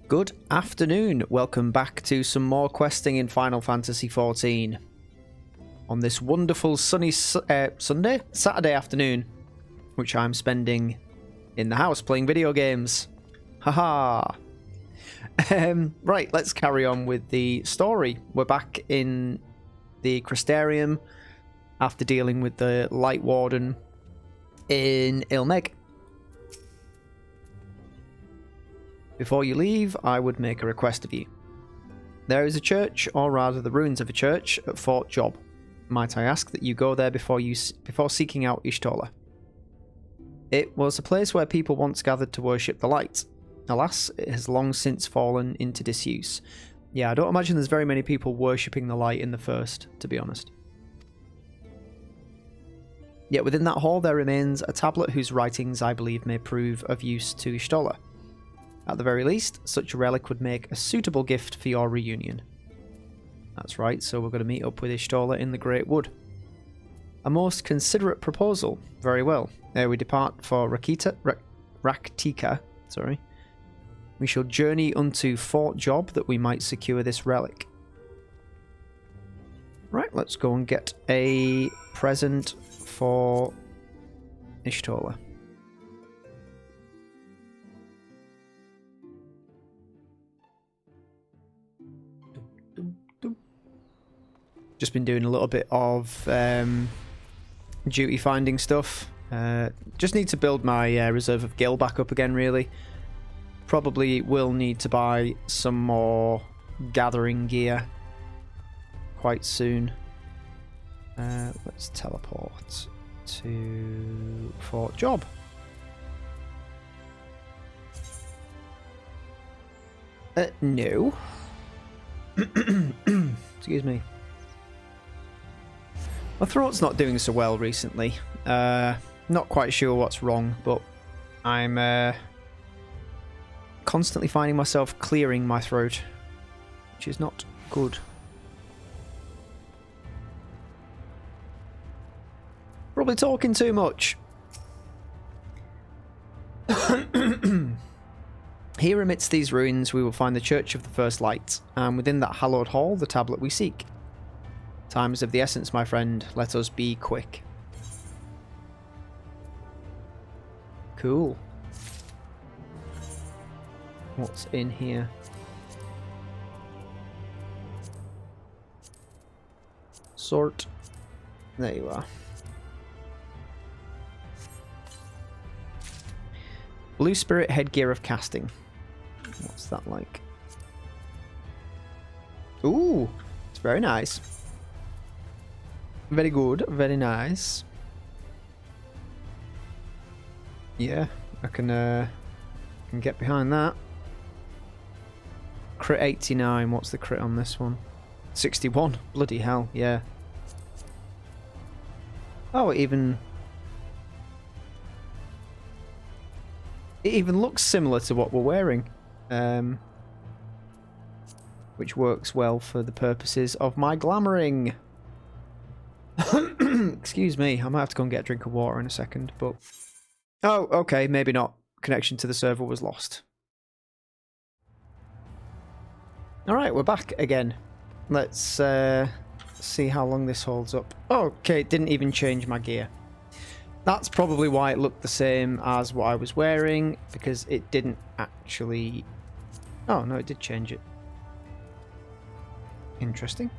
Good afternoon. Welcome back to some more questing in Final Fantasy XIV. On this wonderful sunny Saturday afternoon, which I'm spending in the house playing video games. Haha. Right, let's carry on with the story. We're back in the Crystarium after dealing with the Light Warden in Ilmeg. Before you leave, I would make a request of you. There is a church, or rather the ruins of a church, at Fort Job. Might I ask that you go there before seeking out Y'shtola? It was a place where people once gathered to worship the light. Alas, it has long since fallen into disuse. Yeah, I don't imagine there's very many people worshipping the light in the first, to be honest. Yet within that hall there remains a tablet whose writings I believe may prove of use to Y'shtola. At the very least, such a relic would make a suitable gift for your reunion. That's right, so we're going to meet up with Y'shtola in the Greatwood. A most considerate proposal. Very well. We depart for Rak'Tika. We shall journey unto Fort Job that we might secure this relic. Right, let's go and get a present for Y'shtola. Just been doing a little bit of duty finding stuff. Just need to build my reserve of gil back up again, really. Probably will need to buy some more gathering gear quite soon. Let's teleport to Fort Job. No. Excuse me. My throat's not doing so well recently. Not quite sure what's wrong, but I'm constantly finding myself clearing my throat, which is not good. Probably talking too much. Here amidst these ruins we will find the Church of the First Light, and within that hallowed hall the tablet we seek. Time is of the essence, my friend. Let us be quick. Cool. What's in here? Sort. There you are. Blue Spirit headgear of casting. What's that like? Ooh, it's very nice. Very good, very nice. Yeah, I can get behind that. Crit 89, what's the crit on this one? 61, bloody hell, yeah. Oh, it even looks similar to what we're wearing. Which works well for the purposes of my glamoring. Excuse me, I might have to go and get a drink of water in a second, but... Oh, okay, maybe not. Connection to the server was lost. Alright, we're back again. Let's see how long this holds up. Oh, okay, it didn't even change my gear. That's probably why it looked the same as what I was wearing, because it didn't actually... Oh, no, it did change it. Interesting.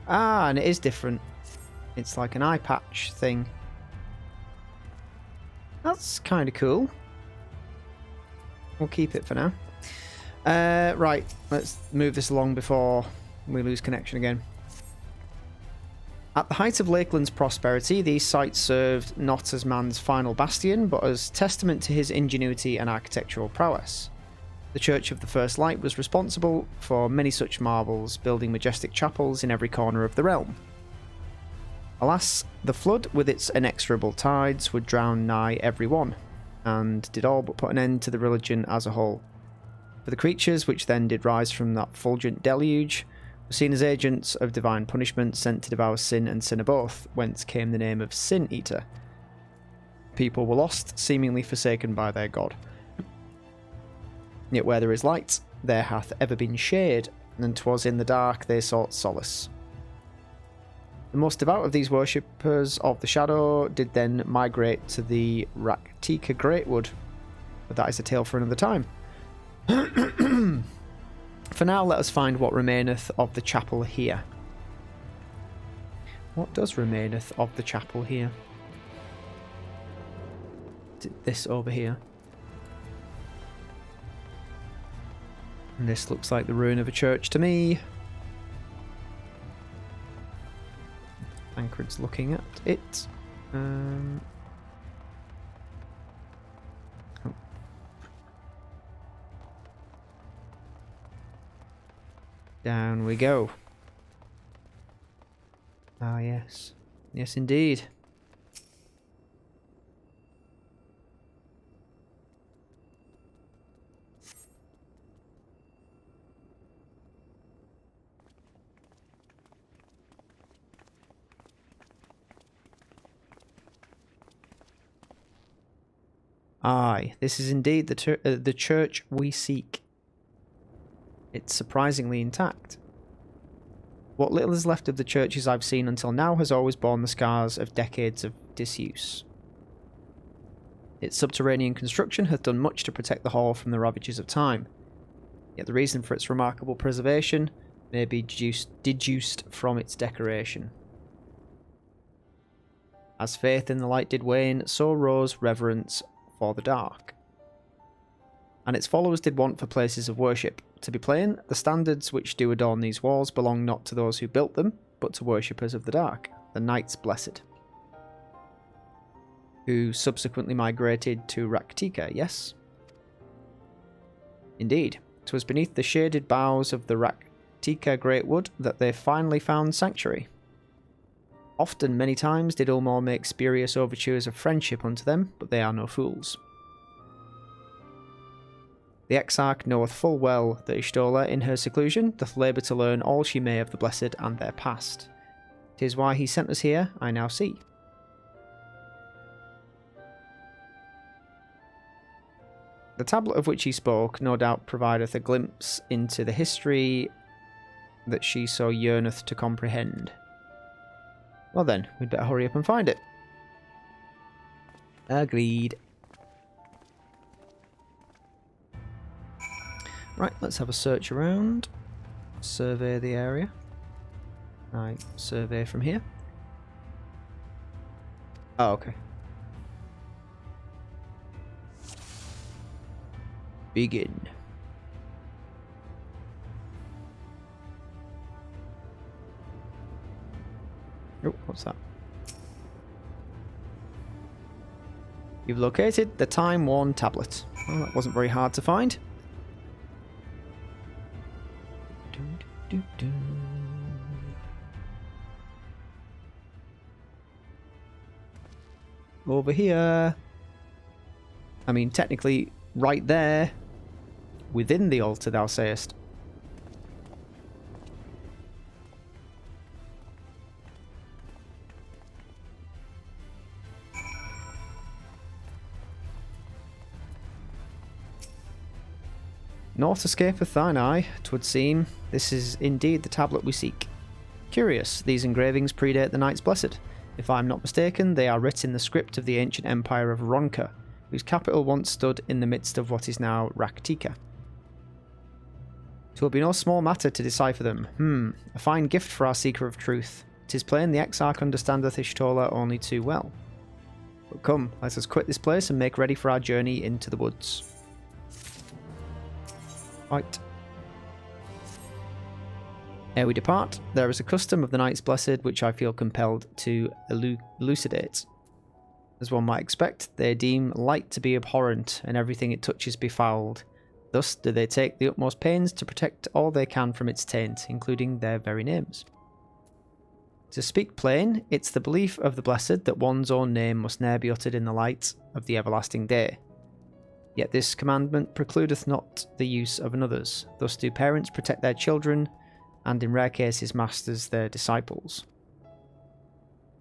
Ah, and it is different. It's like an eye patch thing. That's kind of cool. We'll keep it for now. Right, let's move this along before we lose connection again. At the height of Lakeland's prosperity, these sites served not as man's final bastion, but as testament to his ingenuity and architectural prowess. The Church of the First Light was responsible for many such marvels, building majestic chapels in every corner of the realm. Alas, the flood, with its inexorable tides, would drown nigh every one, and did all but put an end to the religion as a whole. For the creatures which then did rise from that fulgent deluge were seen as agents of divine punishment sent to devour sin and sinner both, whence came the name of Sin Eater. People were lost, seemingly forsaken by their god. Yet where there is light, there hath ever been shade, and 'twas in the dark they sought solace. The most devout of these worshippers of the shadow did then migrate to the Rak'Tika Greatwood, but that is a tale for another time. For now, let us find what remaineth of the chapel here. What does remaineth of the chapel here? This over here. And this looks like the ruin of a church to me. Tancred's looking at it. Oh. Down we go. Ah, yes. Yes, indeed. Aye, this is indeed the church we seek. It's surprisingly intact. What little is left of the churches I've seen until now has always borne the scars of decades of disuse. Its subterranean construction hath done much to protect the hall from the ravages of time, yet the reason for its remarkable preservation may be deduced from its decoration. As faith in the light did wane, so rose reverence for the dark. And its followers did want for places of worship. To be plain, the standards which do adorn these walls belong not to those who built them, but to worshippers of the dark, the Knights Blessed, who subsequently migrated to Rak'Tika, yes? Indeed, 'twas beneath the shaded boughs of the Rak'Tika Greatwood that they finally found sanctuary. Often, many times, did Ulmor make spurious overtures of friendship unto them, but they are no fools. The Exarch knoweth full well that Y'shtola, in her seclusion, doth labour to learn all she may of the Blessed and their past. 'Tis why he sent us here, I now see. The tablet of which he spoke no doubt provideth a glimpse into the history that she so yearneth to comprehend. Well then, we'd better hurry up and find it. Agreed. Right, let's have a search around. Survey the area. I survey from here. Oh, okay. Begin. Oh, what's that? You've located the time-worn tablet. Well, that wasn't very hard to find. Over here. I mean, technically, right there. Within the altar, thou sayest. Naught escapeth thine eye, 'twould seem. This is indeed the tablet we seek. Curious, these engravings predate the Knights Blessed. If I am not mistaken, they are writ in the script of the ancient empire of Ronka, whose capital once stood in the midst of what is now Rak'Tika. 'Twill be no small matter to decipher them. A fine gift for our seeker of truth. 'Tis plain the Exarch understandeth Y'shtola only too well. But come, let us quit this place and make ready for our journey into the woods. Right. Ere we depart, there is a custom of the Knights Blessed which I feel compelled to elucidate. As one might expect, they deem light to be abhorrent, and everything it touches befouled. Thus do they take the utmost pains to protect all they can from its taint, including their very names. To speak plain, it's the belief of the Blessed that one's own name must ne'er be uttered in the light of the everlasting day. Yet this commandment precludeth not the use of another's. Thus do parents protect their children, and in rare cases masters their disciples.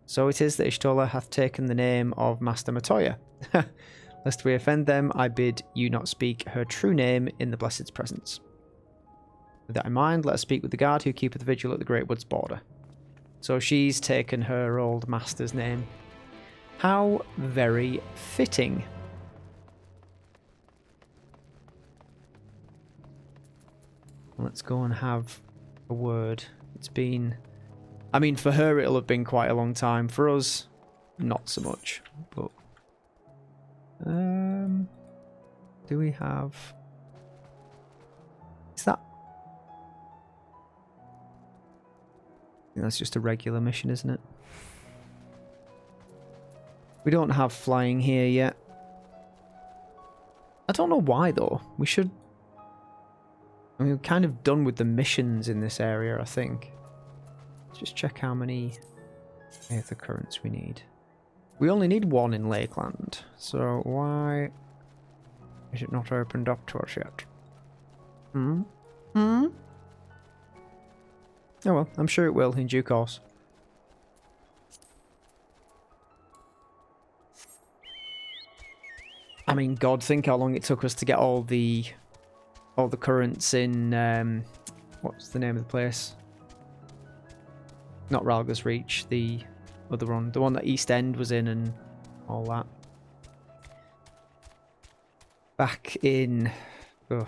So it is that Y'shtola hath taken the name of Master Matoya. Lest we offend them, I bid you not speak her true name in the Blessed's presence. With that in mind, let us speak with the guard who keepeth vigil at the Greatwood's border. So she's taken her old master's name. How very fitting. Let's go and have a word. It's been... I mean, for her it'll have been quite a long time. For us, not so much. But... do we have... Is that... That's just a regular mission, isn't it? We don't have flying here yet. I don't know why, though. We should... I mean, we're kind of done with the missions in this area, I think. Let's just check how many Aether Currents we need. We only need one in Lakeland, so why is it not opened up to us yet? Oh well, I'm sure it will in due course. I mean, God, think how long it took us to get all the currents in, what's the name of the place? Not Ralga's Reach, the other one. The one that East End was in and all that. Back in... Ugh,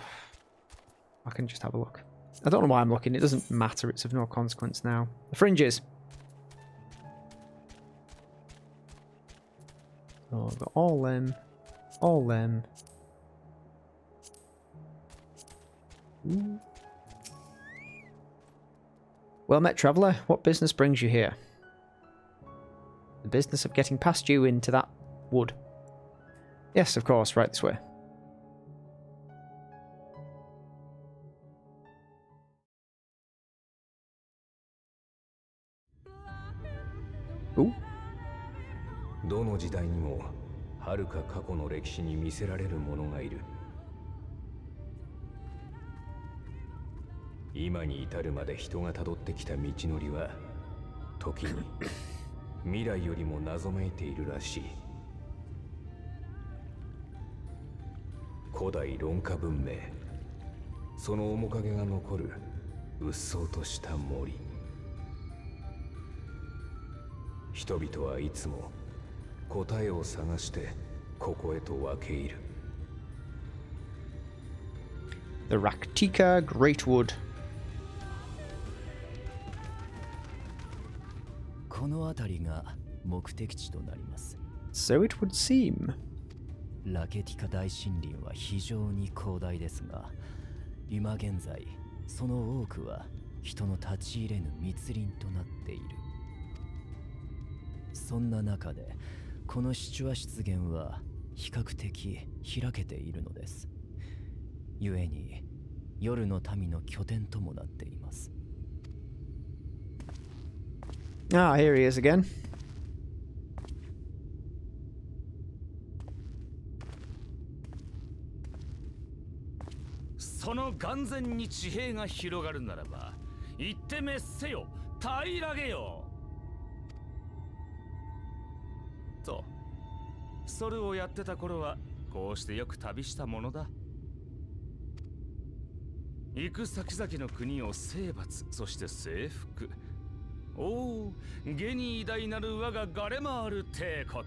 I can just have a look. I don't know why I'm looking. It doesn't matter. It's of no consequence now. The fringes. Oh, I've got all them. All them. Ooh. Well met, traveller. What business brings you here? The business of getting past you into that wood. Yes, of course. Right this way. Ooh. どの時代にも遥か過去の歴史に見せられる者がいる。今に至るまで人がたどってきた道のりは時に未来よりも謎めいているらしい。古代論化文明、その面影が残るうっそうとした森。人々はいつも答えを探してここへと分け入る。The Rak'Tika Greatwood. この辺りが目的地となります。So it would seem. ラケティカ大森林は非常に広大ですが、今現在その多くは人の立ち入れぬ密林となっている。そんな中でこのシチュア湿原は比較的開けているのです。故に夜の民の拠点ともなっています。Ah, here he is again. その眼前に地平が広がるならば、行ってめっせよ、平らげよ。と、それをやってた頃はこうしてよく旅したものだ。行く先々の国を征伐、そして征服。おお、下に偉大なる我がガレマール帝国。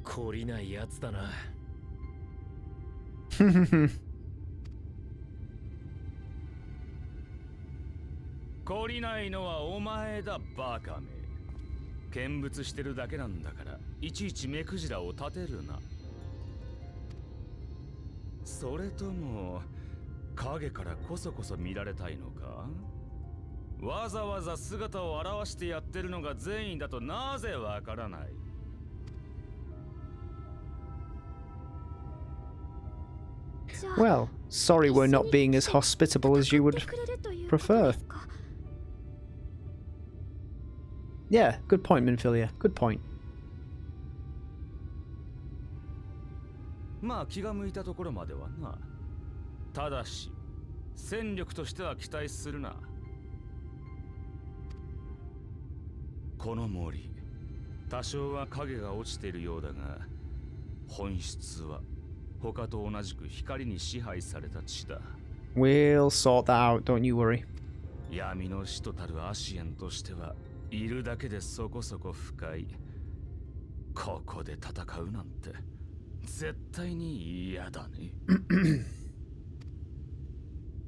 懲りないやつだな。懲りないのはお前だ、バカめ。見物してるだけなんだから、いちいち目くじらを立てるな。それとも影からこそこそ見られたいのか？わざわざ姿を現してやってるのが善意だとなぜわからない？ Well, sorry we're not being as hospitable as you would prefer. Yeah, good point, Minfilia. Good point. まあ気が向いたところまではな。ただし戦力としては期待するな。この森、多少は影が落ちているようだが、本質は他と同じく光に支配された地だ。We'll sort that out, don't you worry. 闇の使徒たるアシエンとしてはいるだけでそこそこ深い。ここで戦うなんて絶対に嫌だね。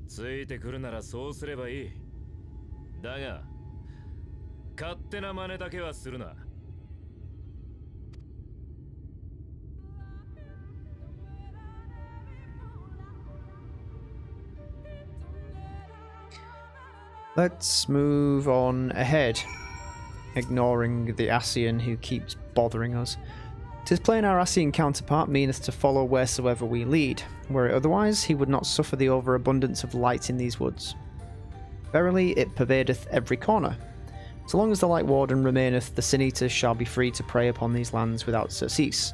ついてくるならそうすればいい。だが勝手な真似だけはするな。Let's move on ahead, ignoring the Ascian who keeps bothering us. 'Tis plain our Ascian counterpart meaneth to follow wheresoever we lead. Were it otherwise, he would not suffer the overabundance of light in these woods. Verily, it pervadeth every corner. So long as the Light Warden remaineth, the Sin Eaters shall be free to prey upon these lands without surcease.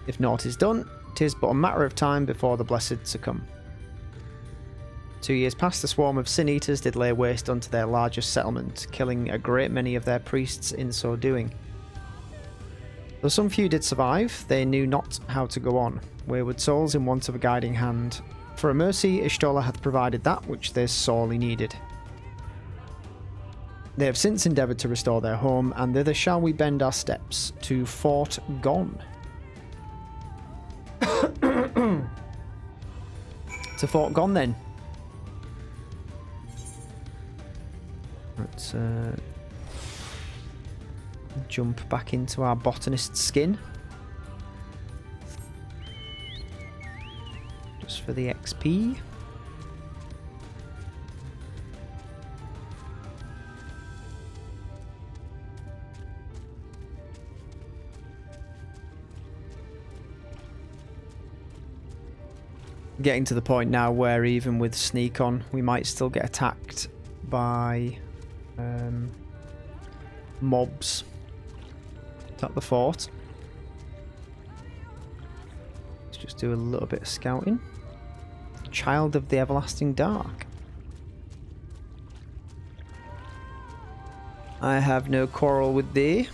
If naught is done, 'tis but a matter of time before the Blessed succumb. 2 years past, a swarm of Sin Eaters did lay waste unto their largest settlement, killing a great many of their priests in so doing. Though some few did survive, they knew not how to go on, wayward souls in want of a guiding hand. For a mercy, Ishtola hath provided that which they sorely needed. They have since endeavoured to restore their home, and thither shall we bend our steps, to Fort Gon. To Fort Gon then. Let's jump back into our botanist skin. Just for the XP. Getting to the point now where even with sneak on, we might still get attacked by mobs at the fort. Let's just do a little bit of scouting. Child of the Everlasting Dark. I have no quarrel with thee.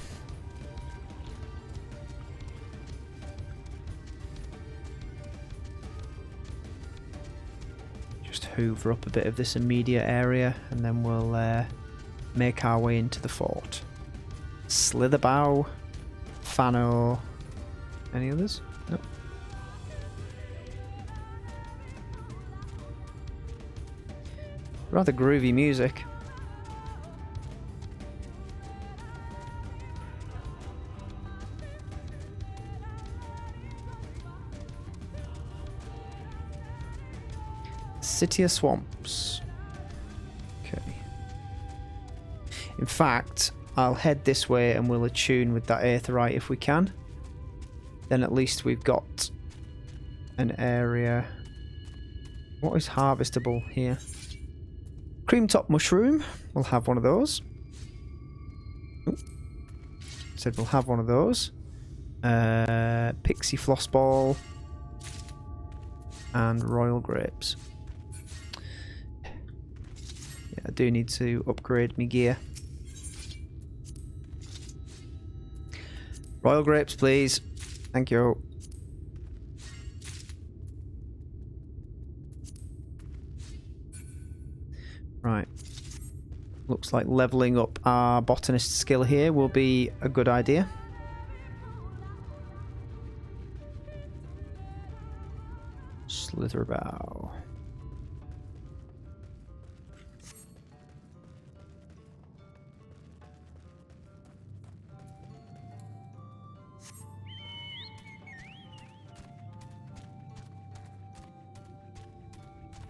Just hoover up a bit of this immediate area and then we'll make our way into the fort. Slitherbow, Fano, any others? Nope. Rather groovy music. City of Swamps. Okay. In fact, I'll head this way and we'll attune with that aetherite if we can. Then at least we've got an area. What is harvestable here? Cream top mushroom. We'll have one of those. Ooh. Said we'll have one of those. Pixie floss ball. And royal grapes. Yeah, I do need to upgrade my gear. Royal grapes, please. Thank you. Right. Looks like leveling up our botanist skill here will be a good idea. Slitherbow.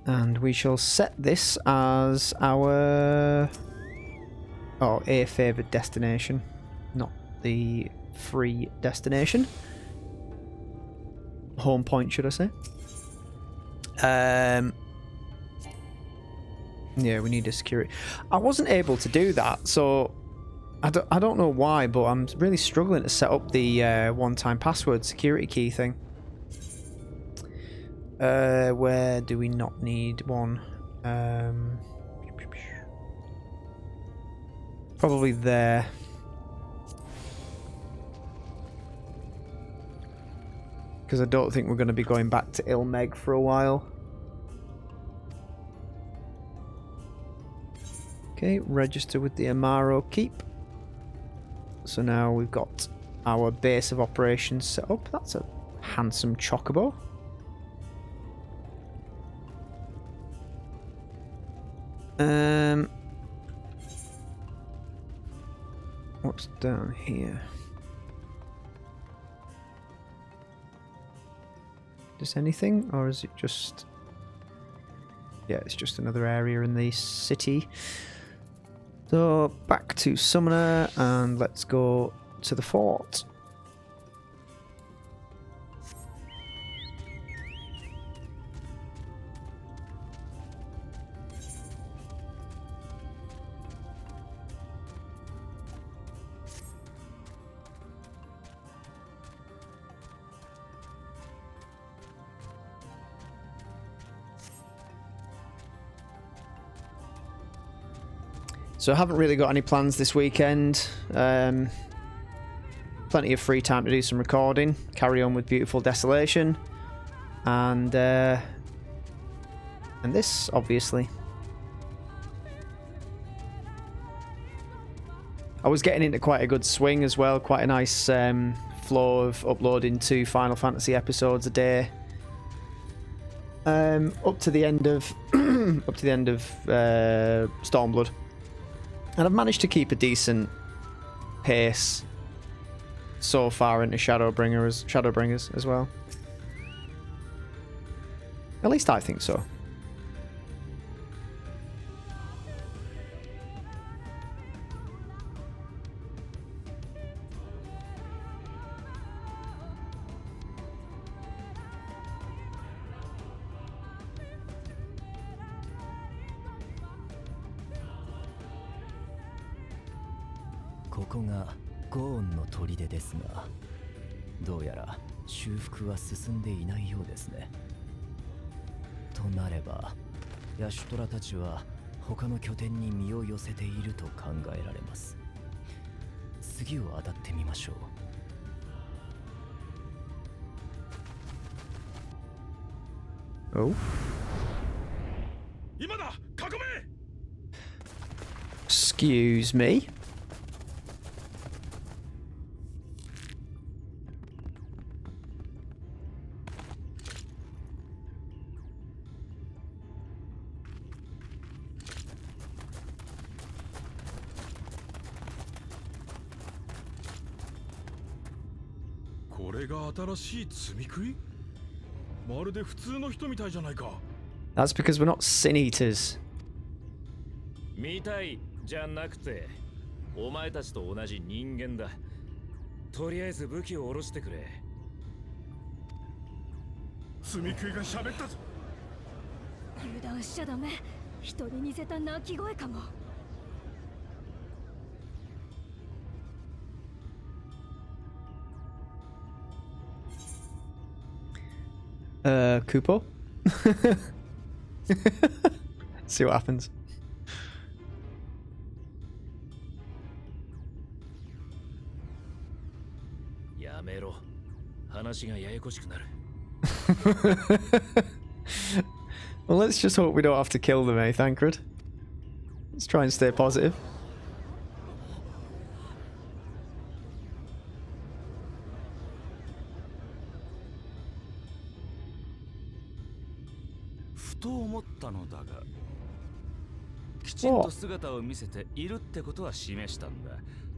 And we shall set this as our a favoured destination, not the free destination. Home point, should I say? Yeah, we need a security. I wasn't able to do that, so I don't know why, but I'm really struggling to set up the one-time password security key thing. Where do we not need one? Probably there. Because I don't think we're going to be going back to Ilmeg for a while. Okay, register with the Amaro Keep. So now we've got our base of operations set up. That's a handsome chocobo. What's down here? Is anything, or is it just... Yeah, it's just another area in the city. So, back to Summoner, and let's go to the fort. So I haven't really got any plans this weekend. Plenty of free time to do some recording. Carry on with Beautiful Desolation. And this, obviously. I was getting into quite a good swing as well. Quite a nice flow of uploading 2 Final Fantasy episodes a day. Up to the end of Stormblood. And I've managed to keep a decent pace so far into Shadowbringers as well. At least I think so.砦ですが、どうやら修復は進んでいないようですね。となれば、ヤシュトラたちは他の拠点に身を寄せていると考えられます。次を当たってみましょう。Oh. 今だ、囲め。Excuse me. That's because we're not sin eaters. 見たいじゃなくて、お前たちと同じ人間だ。とりあえず武器を下ろしてくれ。積み食いが喋ったぞ。油断しちゃダメ。人に似せた鳴き声かも。Kupo? See what happens. やめろ。話がややこしくなる。Well, let's just hope we don't have to kill them, eh, Thancred? Let's try and stay positive. ふと思ったのだが、きちんと姿を見せているってことは示したんだ。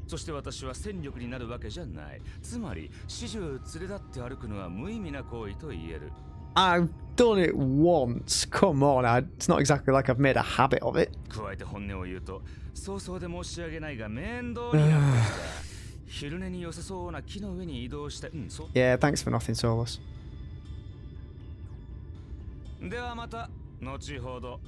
そして私は戦力になるわけじゃない。つまり始終連れ立って歩くのは無意味な行為と言える。I've done it once. Come on, it's not exactly like I've made a habit of it. 加えて本音を言うと、早々で申し訳ないが面倒になってきた。昼寝に良さそうな木の上に移動して、そう。Yeah, thanks for nothing, Solus. ではまた後ほど。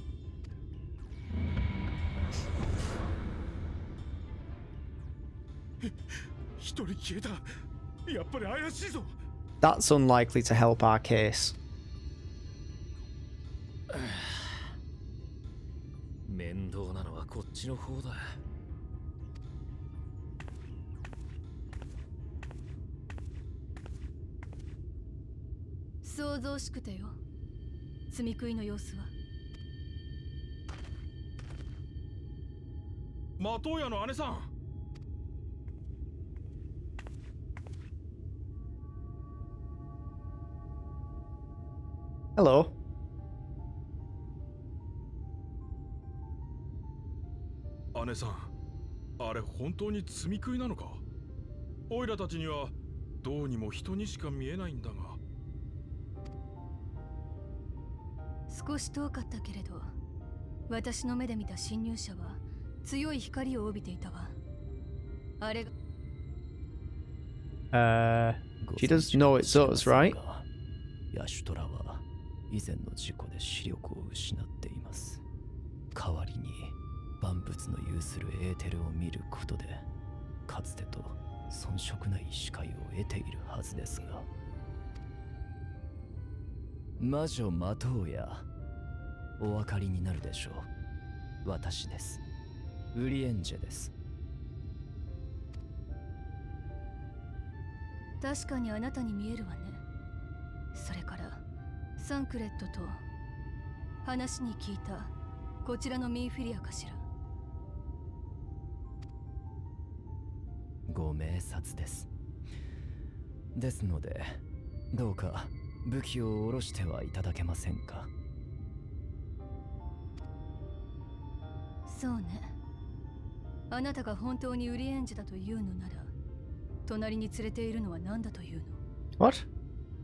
一人消えた。やっぱり怪しいぞ。That's unlikely to help our case. 面倒なのはこっちの方だ。想像しくてよ。積み食いの様子は。待とうやの姉さん。Hello. 姉さん、あれ本当に積み食いなのか？オイラたちにはどうにも人にしか見えないんだが。少し遠かったけれど、私の目で見た侵入者は強い光を帯びていたわ。あれが She does know it's us, right? ヤシュトラは以前の事故で視力を失っています。代わりに万物の有するエーテルを見ることで、かつてと遜色ない視界を得ているはずですが。魔女マトウヤ、お分かりになるでしょう。私です。ウリエンジェです。確かにあなたに見えるわね。それからサンクレットと話に聞いたこちらのミーフィリアかしら。ご明察です。ですので、どうか武器を下ろしてはいただけませんか。そうね。あなたが本当にウリエンジェだというのなら、隣に連れているのは何だというの？ What?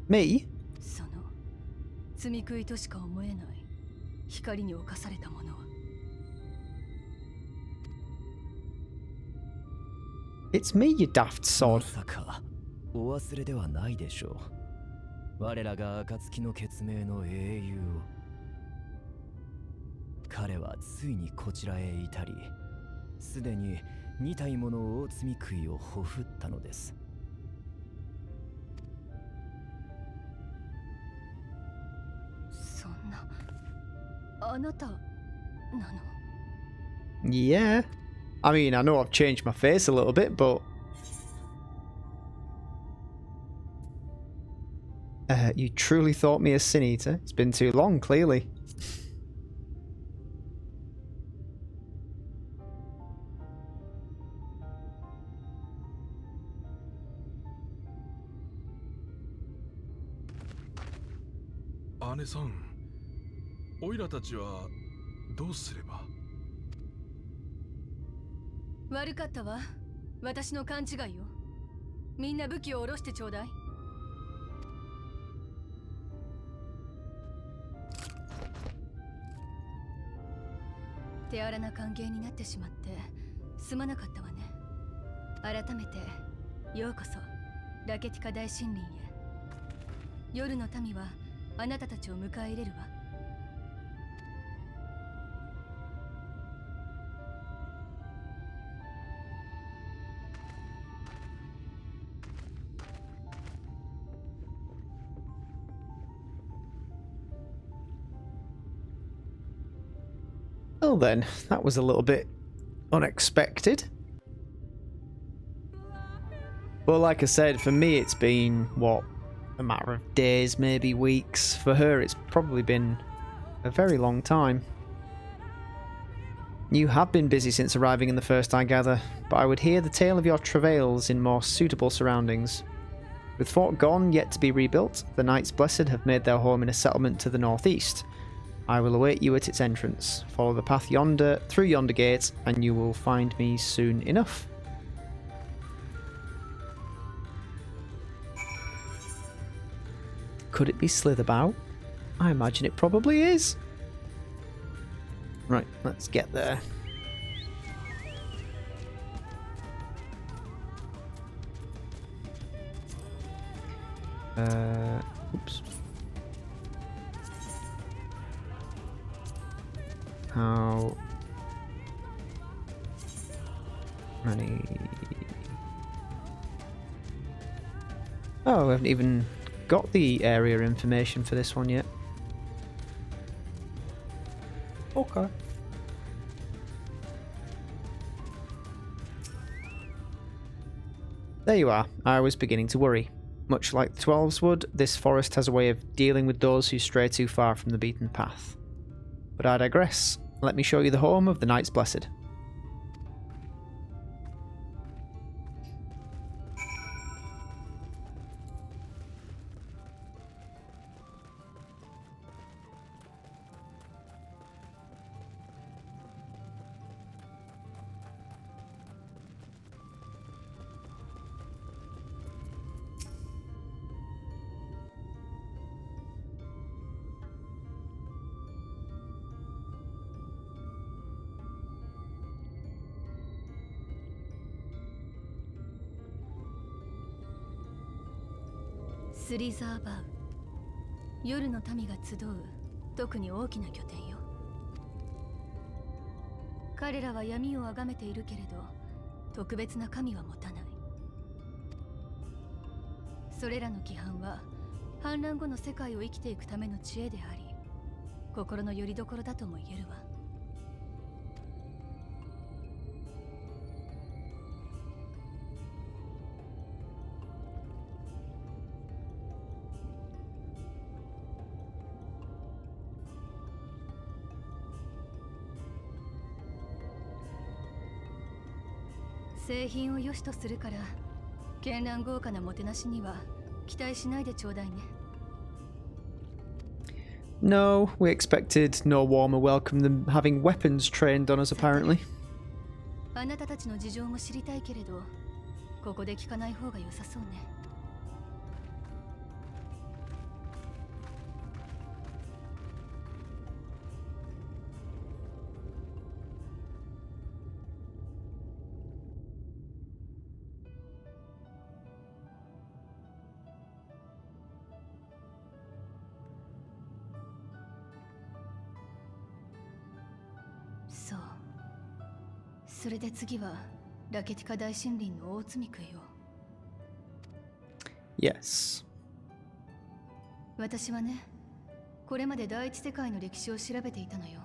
Me? その積み食いとしか思えない光に侵されたものは。It's me, you daft ま sod. さかお忘れではないでしょう。我らが暁の血盟の英雄を。彼はついにこちらへ至り、すでに2体もの大積み食いをほふったのです。そんな、あなたなの？ Yeah. I mean, I know I've changed my face a little bit, but... you truly thought me a sin eater? It's been too long, clearly. Ane san, オイラたちはどうすれば？悪かったわ。私の勘違いよ。みんな武器を下ろしてちょうだい。手荒な歓迎になってしまってすまなかったわね。改めてようこそラケティカ大森林へ。夜の民はあなたたちを迎え入れるわ。Well then, that was a little bit unexpected. But like I said, for me it's been, what, a matter of days, maybe weeks. For her it's probably been a very long time. You have been busy since arriving in the First, I gather, but I would hear the tale of your travails in more suitable surroundings. With Fort gone, yet to be rebuilt, the Knights Blessed have made their home in a settlement to the northeast. I will await you at its entrance. Follow the path yonder, through yonder gate, and you will find me soon enough. Could it be Slitherbow? I imagine it probably is. Right, let's get there. Oops. How many? Oh, we haven't even got the area information for this one yet. Okay. There you are. I was beginning to worry. Much like the Twelves would, this forest has a way of dealing with those who stray too far from the beaten path. But I digress. Let me show you the home of the Knights Blessed.スリザーバウ、夜の民が集う特に大きな拠点よ。彼らは闇を崇めているけれど特別な神は持たない。それらの規範は反乱後の世界を生きていくための知恵であり、心の拠り所だとも言えるわ。製品を良しとするから、絢爛豪華なもてなしには期待しないでちょうだいね。No, we expected no warmer welcome than having weapons trained on us, apparently. あなたたちの事情も知りたいけれど、ここで聞かない方が良さそうね。そう。それで次はラケティカ大森林の大積み食いを。Yes. 私はね、これまで第一世界の歴史を調べていたのよ。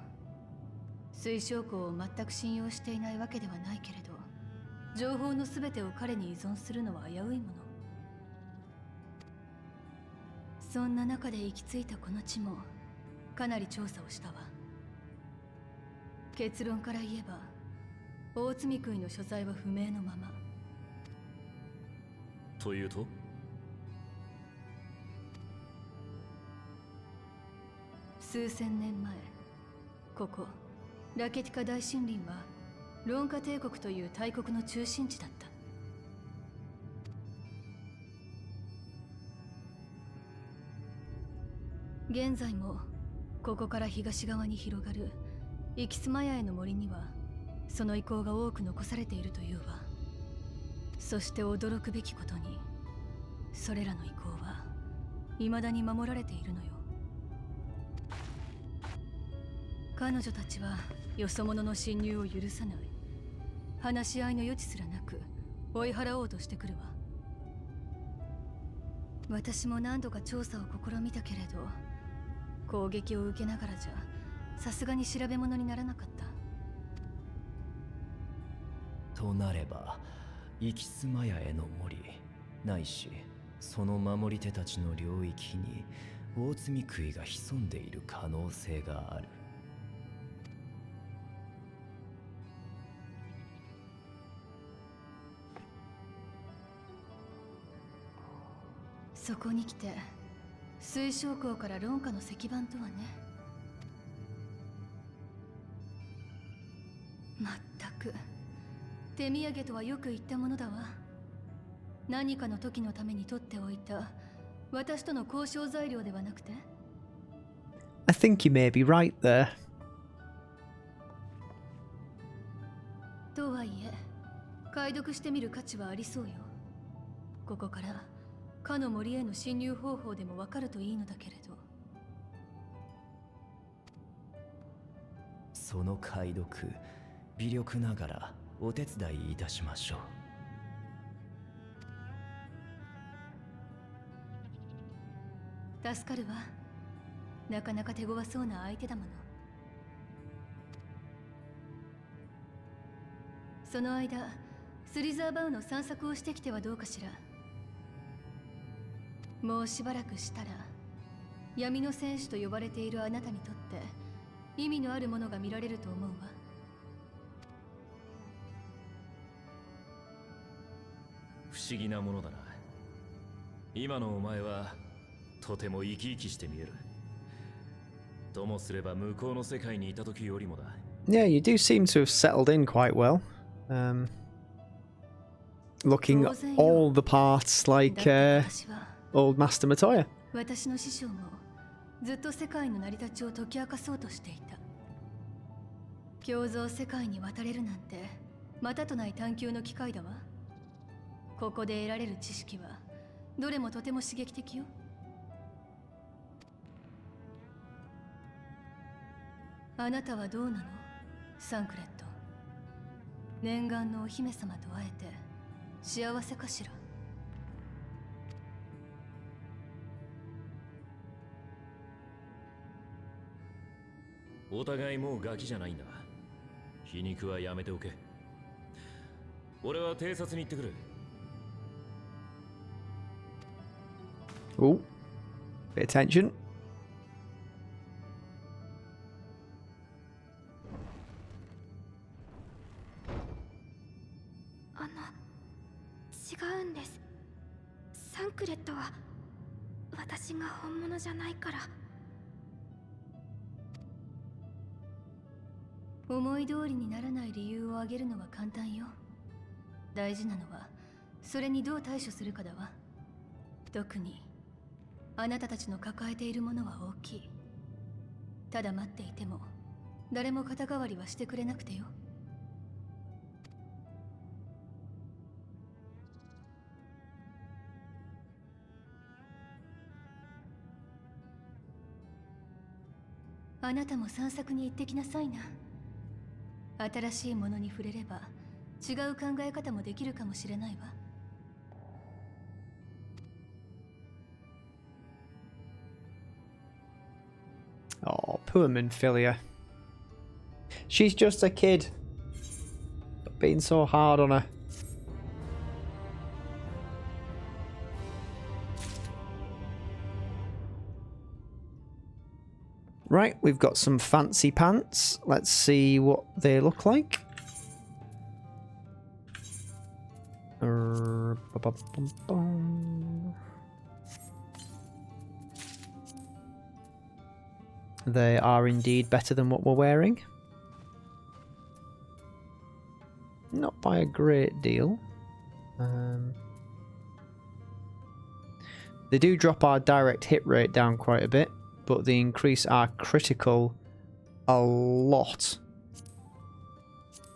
水晶港を全く信用していないわけではないけれど、情報の全てを彼に依存するのは危ういもの。そんな中で行き着いたこの地もかなり調査をしたわ。結論から言えば、大積み食いの所在は不明のまま。というと？数千年前、ここラケティカ大森林はロンカ帝国という大国の中心地だった。現在もここから東側に広がるイキスマヤへの森にはその遺構が多く残されているというわ。そして驚くべきことに、それらの遺構は未だに守られているのよ。彼女たちはよそ者の侵入を許さない。話し合いの余地すらなく追い払おうとしてくるわ。私も何度か調査を試みたけれど、攻撃を受けながらじゃさすがに調べ物にならなかった。となれば、イキスマヤへの森ないしその守り手たちの領域に大積み食いが潜んでいる可能性がある。そこに来て水晶港からロンカの石板とはね。まったく手土産とはよく言ったものだわ。何かの時のために取っておいた私との交渉材料ではなくて。 I think you may be right there. とはいえ解読してみる価値はありそうよ。ここからかの森への侵入方法でもわかるといいのだけれど。その解読、微力ながらお手伝いいたしましょ助かるわ。なかなか手強そうな相手だもの。その間スリザーバウの散策をしてきてはどうかしら。もうしばらくしたら闇の戦士と呼ばれているあなたにとって意味のあるものが見られると思うわ。不思議なものだな。今のお前はとても生き生きして見える。ともすれば向こうの世界にいた時よりもだ。Yeah, you do seem to have settled in quite well. Looking all the parts like old Master Matoya. 私の師匠もずっと世界の成り立ちを解き明かそうとしていた。共造世界に渡れるなんてまたとない探求の機会だわ。ここで得られる知識はどれもとても刺激的よ。あなたはどうなの、サンクレット。念願のお姫様と会えて幸せかしら。お互いもうガキじゃないんだ。皮肉はやめておけ。俺は偵察に行ってくる。Oh, pay attention. 違うんです。サンクレットは私が本物じゃないから。思い通りにならない理由を挙げるのは簡単よ。大事なのはそれにどう対処するかだわ。特にあなたたちの抱えているものは大きい。ただ待っていても誰も肩代わりはしてくれなくてよ。あなたも散策に行ってきなさいな。新しいものに触れれば違う考え方もできるかもしれないわ。Oh, poor Minfilia. She's just a kid. Stop being so hard on her. Right, we've got some fancy pants. Let's see what they look like. They are indeed better than what we're wearing. Not by a great deal. They do drop our direct hit rate down quite a bit, but they increase our critical a lot.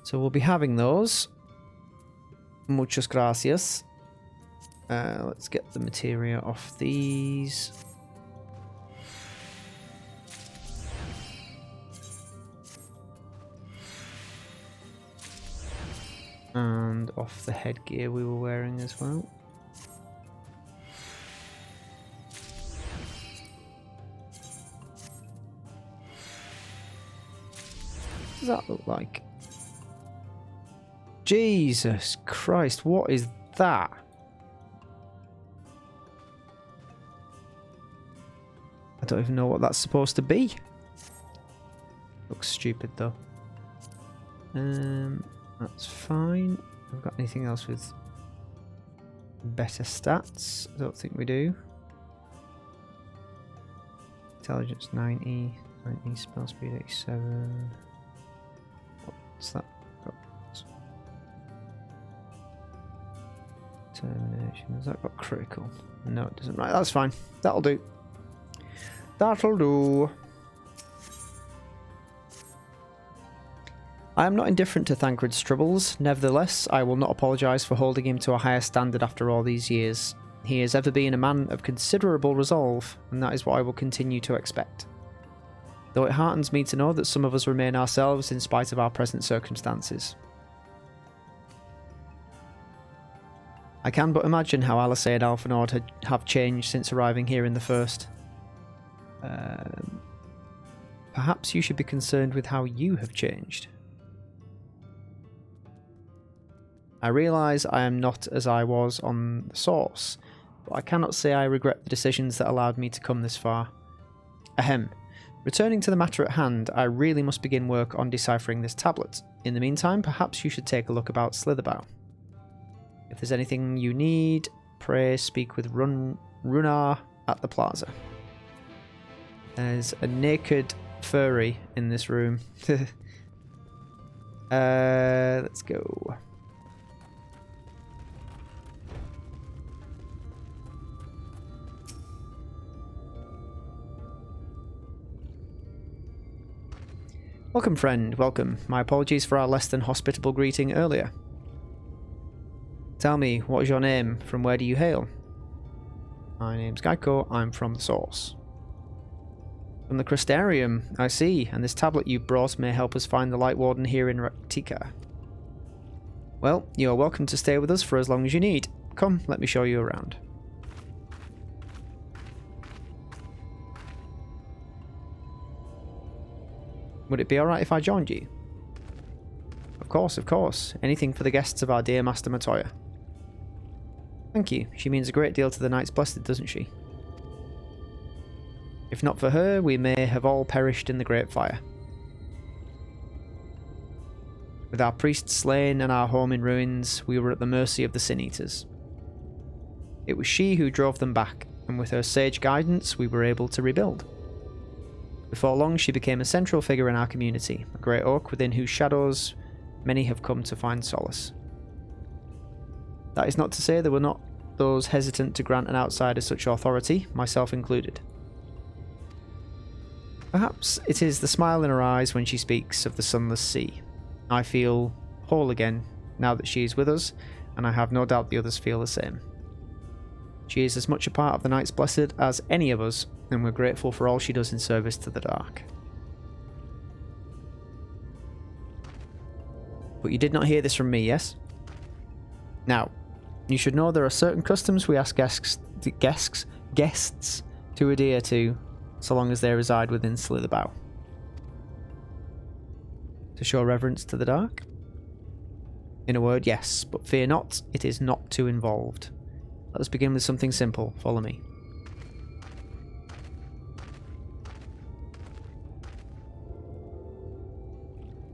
So we'll be having those. Muchas gracias. Let's get the materia off these. And off the headgear we were wearing as well. What does that look like? Jesus Christ, what is that? I don't even know what that's supposed to be. Looks stupid though. That's fine. Have we got anything else with better stats? I don't think we do. Intelligence 90, 90 spell speed 87. What's that? Determination. Has that got critical? No, it doesn't. Right, that's fine. That'll do. That'll do. I am not indifferent to Thancred's troubles. Nevertheless, I will not apologise for holding him to a higher standard after all these years. He has ever been a man of considerable resolve, and that is what I will continue to expect. Though it heartens me to know that some of us remain ourselves in spite of our present circumstances. I can but imagine how Alisay and Alphinaud have changed since arriving here in the first. Perhaps you should be concerned with how you have changed. I realise I am not as I was on the source, but I cannot say I regret the decisions that allowed me to come this far. Ahem. Returning to the matter at hand, I really must begin work on deciphering this tablet. In the meantime, perhaps you should take a look about Slitherbow. If there's anything you need, pray speak with Runar at the plaza. There's a naked furry in this room. Let's go. Welcome, friend, welcome. My apologies for our less than hospitable greeting earlier. Tell me, what is your name? From where do you hail? My name's Geico, I'm from the Source. From the Crystarium, I see, and this tablet you brought may help us find the Light Warden here in Rak'Tika. Well, you are welcome to stay with us for as long as you need. Come, let me show you around. Would it be alright if I joined you? Of course. Anything for the guests of our dear Master Matoya. Thank you. She means a great deal to the Knights Blessed, doesn't she? If not for her, we may have all perished in the Great Fire. With our priests slain and our home in ruins, we were at the mercy of the Sin Eaters. It was she who drove them back, and with her sage guidance, we were able to rebuild. Before long, she became a central figure in our community, a great oak within whose shadows many have come to find solace. That is not to say there were not those hesitant to grant an outsider such authority, myself included. Perhaps it is the smile in her eyes when she speaks of the sunless sea. I feel whole again now that she is with us, and I have no doubt the others feel the same. She is as much a part of the Knights Blessed as any of us, and we're grateful for all she does in service to the Dark. But you did not hear this from me, yes? Now, you should know there are certain customs we ask guests to adhere to, so long as they reside within Slitherbow. To show reverence to the Dark? In a word, yes, but fear not, it is not too involved. Let us begin with something simple. Follow me.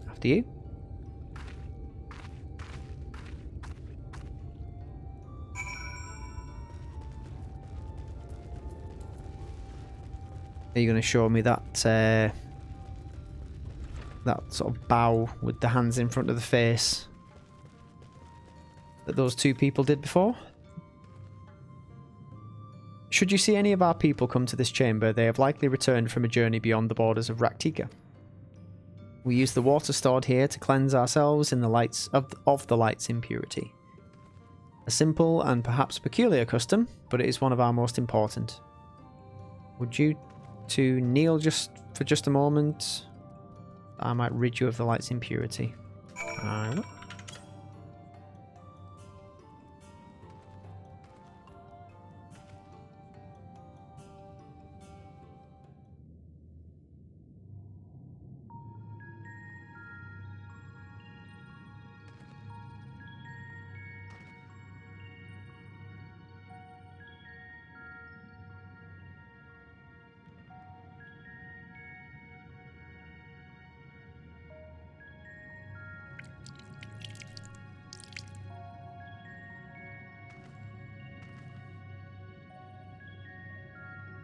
After you. Are you going to show me that that sort of bow with the hands in front of the face that those two people did before? Should you see any of our people come to this chamber, they have likely returned from a journey beyond the borders of Rak'Tika. We use the water stored here to cleanse ourselves in the lights of the light's impurity. A simple and perhaps peculiar custom, but it is one of our most important. Would you two kneel for just a moment? I might rid you of the light's impurity. I will.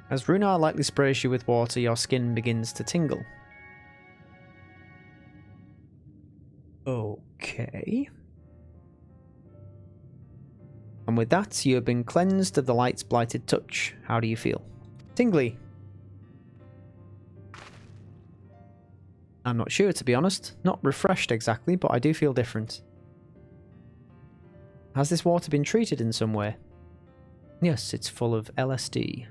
As Runar lightly sprays you with water, your skin begins to tingle. Okay. And with that, you have been cleansed of the light's blighted touch. How do you feel? Tingly. I'm not sure, to be honest. Not refreshed exactly, but I do feel different. Has this water been treated in some way? Yes, it's full of LSD.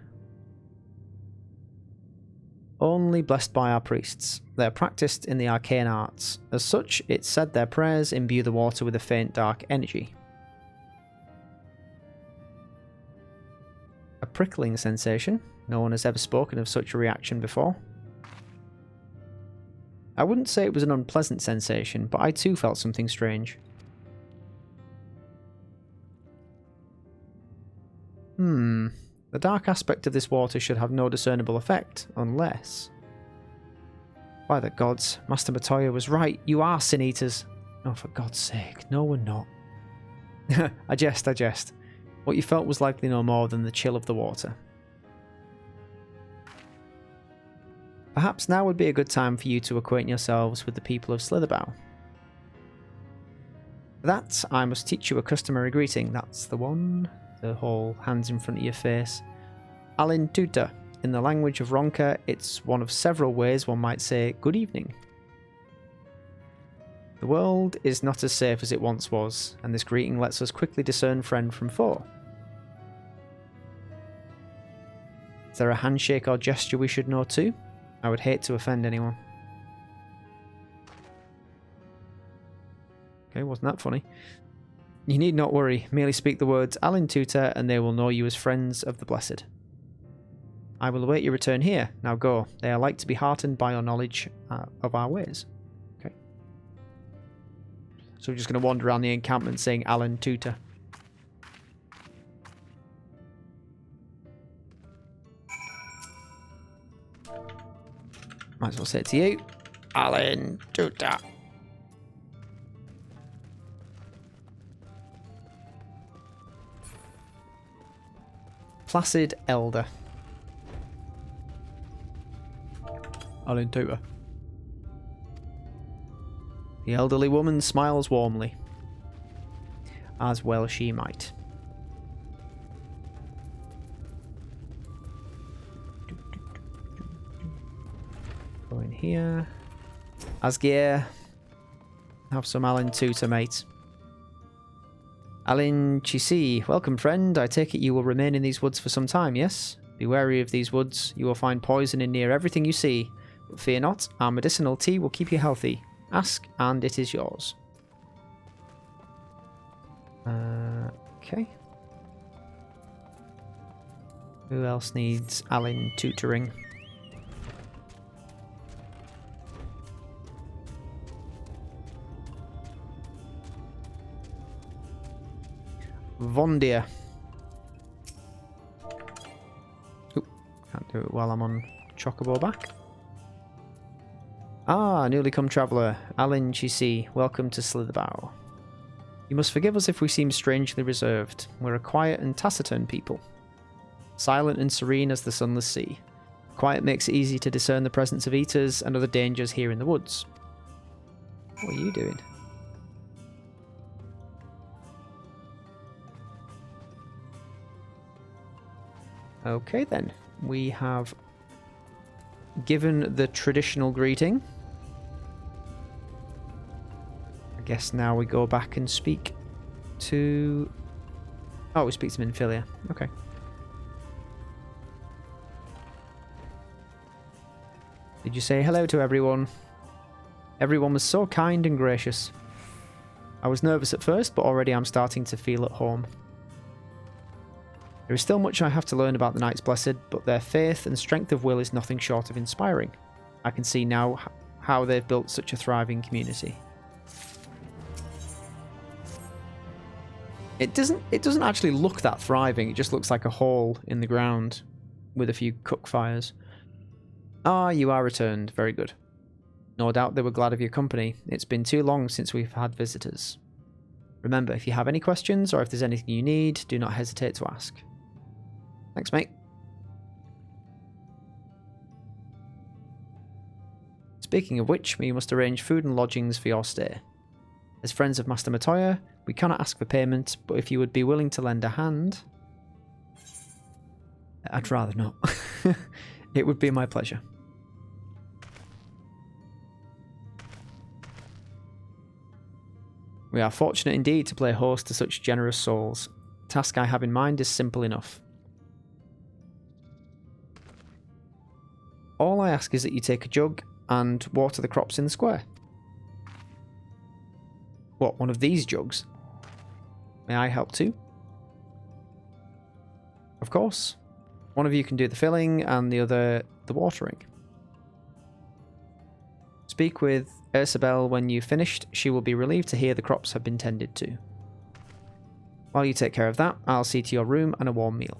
Only blessed by our priests. They are practiced in the arcane arts. As such, it's said their prayers imbue the water with a faint dark energy. A prickling sensation. No one has ever spoken of such a reaction before. I wouldn't say it was an unpleasant sensation, but I too felt something strange. The dark aspect of this water should have no discernible effect, unless... By the gods, Master Matoya was right. You are sin eaters. Oh, for God's sake. No, we're not. I jest. What you felt was likely no more than the chill of the water. Perhaps now would be a good time for you to acquaint yourselves with the people of Slitherbow. For that, I must teach you a customary greeting. That's the one. The whole hands in front of your face. Alin Tuta. In the language of Ronka, it's one of several ways one might say good evening. The world is not as safe as it once was, and this greeting lets us quickly discern friend from foe. Is there a handshake or gesture we should know too? I would hate to offend anyone. Okay, wasn't that funny? You need not worry, merely speak the words Alin Tuta and they will know you as friends of the Blessed. I will await your return here. Now go. They are like to be heartened by your knowledge of our ways. Okay. So we're just going to wander around the encampment saying Alin Tuta. Might as well say it to you. Alin Tuta. Placid Elder. Alin Tuta. The elderly woman smiles warmly. As well she might. Go in here. Asgeir. Have some Alin Tuta, mate. Alin Chisi, welcome friend. I take it you will remain in these woods for some time, yes? Be wary of these woods. You will find poison in near everything you see. But fear not, our medicinal tea will keep you healthy. Ask, and it is yours. Okay. Who else needs Alin tutoring? Vondir. Oop, can't do it while I'm on Chocobo back. Ah, newly come traveller, Alin Chisi, welcome to Slitherbow. You must forgive us if we seem strangely reserved. We're a quiet and taciturn people. Silent and serene as the sunless sea. Quiet makes it easy to discern the presence of eaters and other dangers here in the woods. What are you doing? Okay then, we have given the traditional greeting. I guess now we go back and speak to... Oh, we speak to Minfilia. Okay. Did you say hello to everyone? Everyone was so kind and gracious. I was nervous at first, but already I'm starting to feel at home. There is still much I have to learn about the Knights Blessed, but their faith and strength of will is nothing short of inspiring. I can see now how they've built such a thriving community. It doesn't actually look that thriving, it just looks like a hole in the ground with a few cook fires. Ah, you are returned. Very good. No doubt they were glad of your company. It's been too long since we've had visitors. Remember, if you have any questions or if there's anything you need, do not hesitate to ask. Thanks, mate. Speaking of which, we must arrange food and lodgings for your stay. As friends of Master Matoya, we cannot ask for payment, but if you would be willing to lend a hand... I'd rather not. It would be my pleasure. We are fortunate indeed to play host to such generous souls. The task I have in mind is simple enough. All I ask is that you take a jug and water the crops in the square. What, one of these jugs? May I help too? Of course. One of you can do the filling and the other the watering. Speak with Ursabel when you've finished. She will be relieved to hear the crops have been tended to. While you take care of that, I'll see to your room and a warm meal.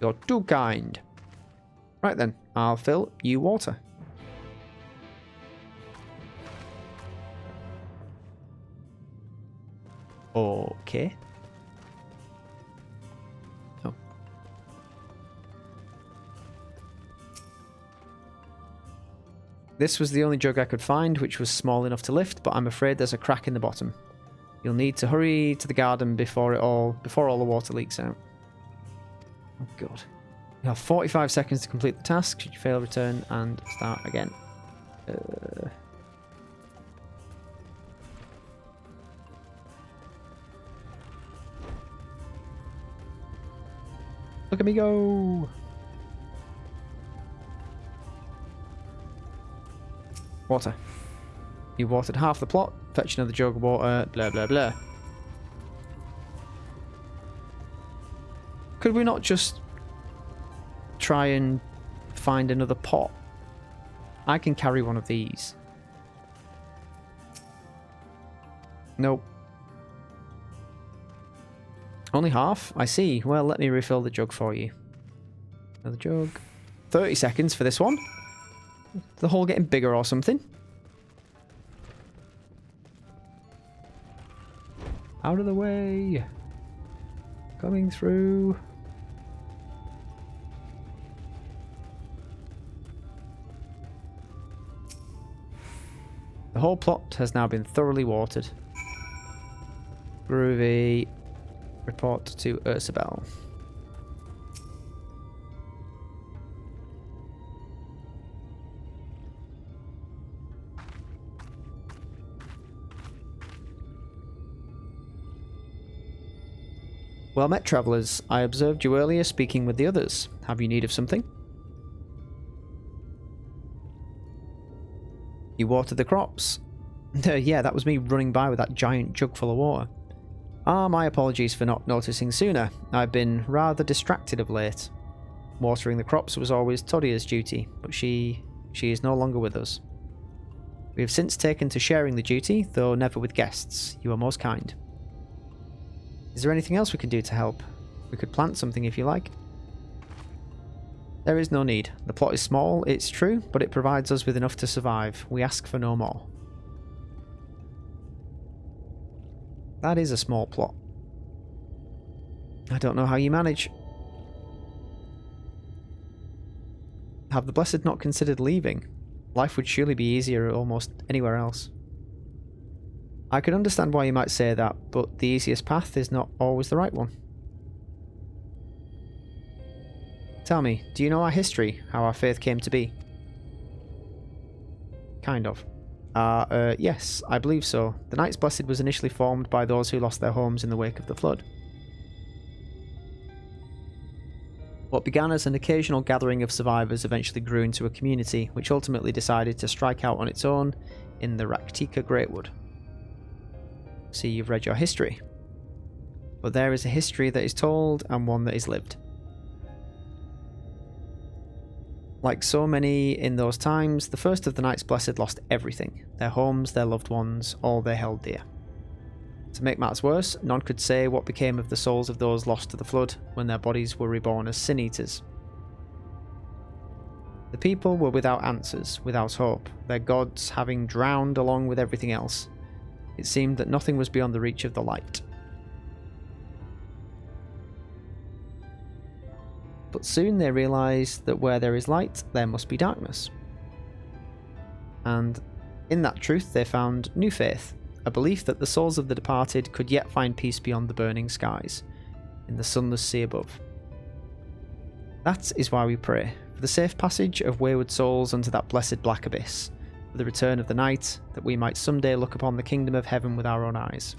You're too kind. Right then, I'll fill you water. Okay. Oh. This was the only jug I could find, which was small enough to lift, but I'm afraid there's a crack in the bottom. You'll need to hurry to the garden before all the water leaks out. Oh god. You have 45 seconds to complete the task. Should you fail, return and start again. Look at me go! Water. You watered half the plot. Fetch another jug of water. Blah blah blah. Could we not just try and find another pot? I can carry one of these. Nope. Only half? I see. Well, let me refill the jug for you. Another jug. 30 seconds for this one. The hole getting bigger or something. Out of the way. Coming through. The whole plot has now been thoroughly watered. Groovy. Report to Ursabel. Well met, travellers. I observed you earlier speaking with the others. Have you need of something? You watered the crops. Yeah, that was me running by with that giant jug full of water. Ah, my apologies for not noticing sooner. I've been rather distracted of late. Watering the crops was always Todia's duty, but she is no longer with us. We have since taken to sharing the duty, though never with guests. You are most kind. Is there anything else we can do to help? We could plant something if you like. There is no need. The plot is small, it's true, but it provides us with enough to survive. We ask for no more. That is a small plot. I don't know how you manage. Have the Blessed not considered leaving? Life would surely be easier almost anywhere else. I can understand why you might say that, but the easiest path is not always the right one. Tell me, do you know our history, how our faith came to be? Kind of. Yes, I believe so. The Knights Blessed was initially formed by those who lost their homes in the wake of the flood. What began as an occasional gathering of survivors eventually grew into a community, which ultimately decided to strike out on its own in the Rak'Tika Greatwood. See, you've read your history. But there is a history that is told and one that is lived. Like so many in those times, the first of the Knights Blessed lost everything. Their homes, their loved ones, all they held dear. To make matters worse, none could say what became of the souls of those lost to the flood when their bodies were reborn as sin-eaters. The people were without answers, without hope, their gods having drowned along with everything else. It seemed that nothing was beyond the reach of the light. But soon they realised that where there is light, there must be darkness. And in that truth they found new faith, a belief that the souls of the departed could yet find peace beyond the burning skies, in the sunless sea above. That is why we pray, for the safe passage of wayward souls unto that blessed black abyss, for the return of the night, that we might someday look upon the kingdom of heaven with our own eyes.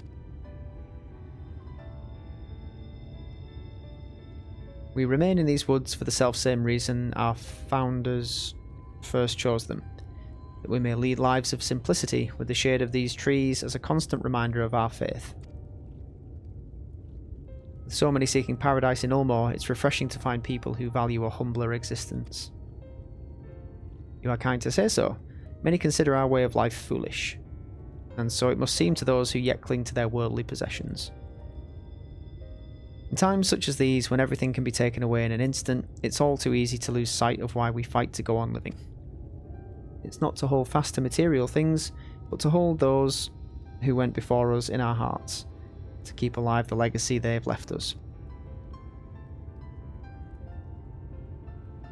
We remain in these woods for the selfsame reason our founders first chose them, that we may lead lives of simplicity with the shade of these trees as a constant reminder of our faith. With so many seeking paradise in Ulmore, it's refreshing to find people who value a humbler existence. You are kind to say so. Many consider our way of life foolish, and so it must seem to those who yet cling to their worldly possessions. In times such as these, when everything can be taken away in an instant, it's all too easy to lose sight of why we fight to go on living. It's not to hold fast to material things, but to hold those who went before us in our hearts, to keep alive the legacy they have left us.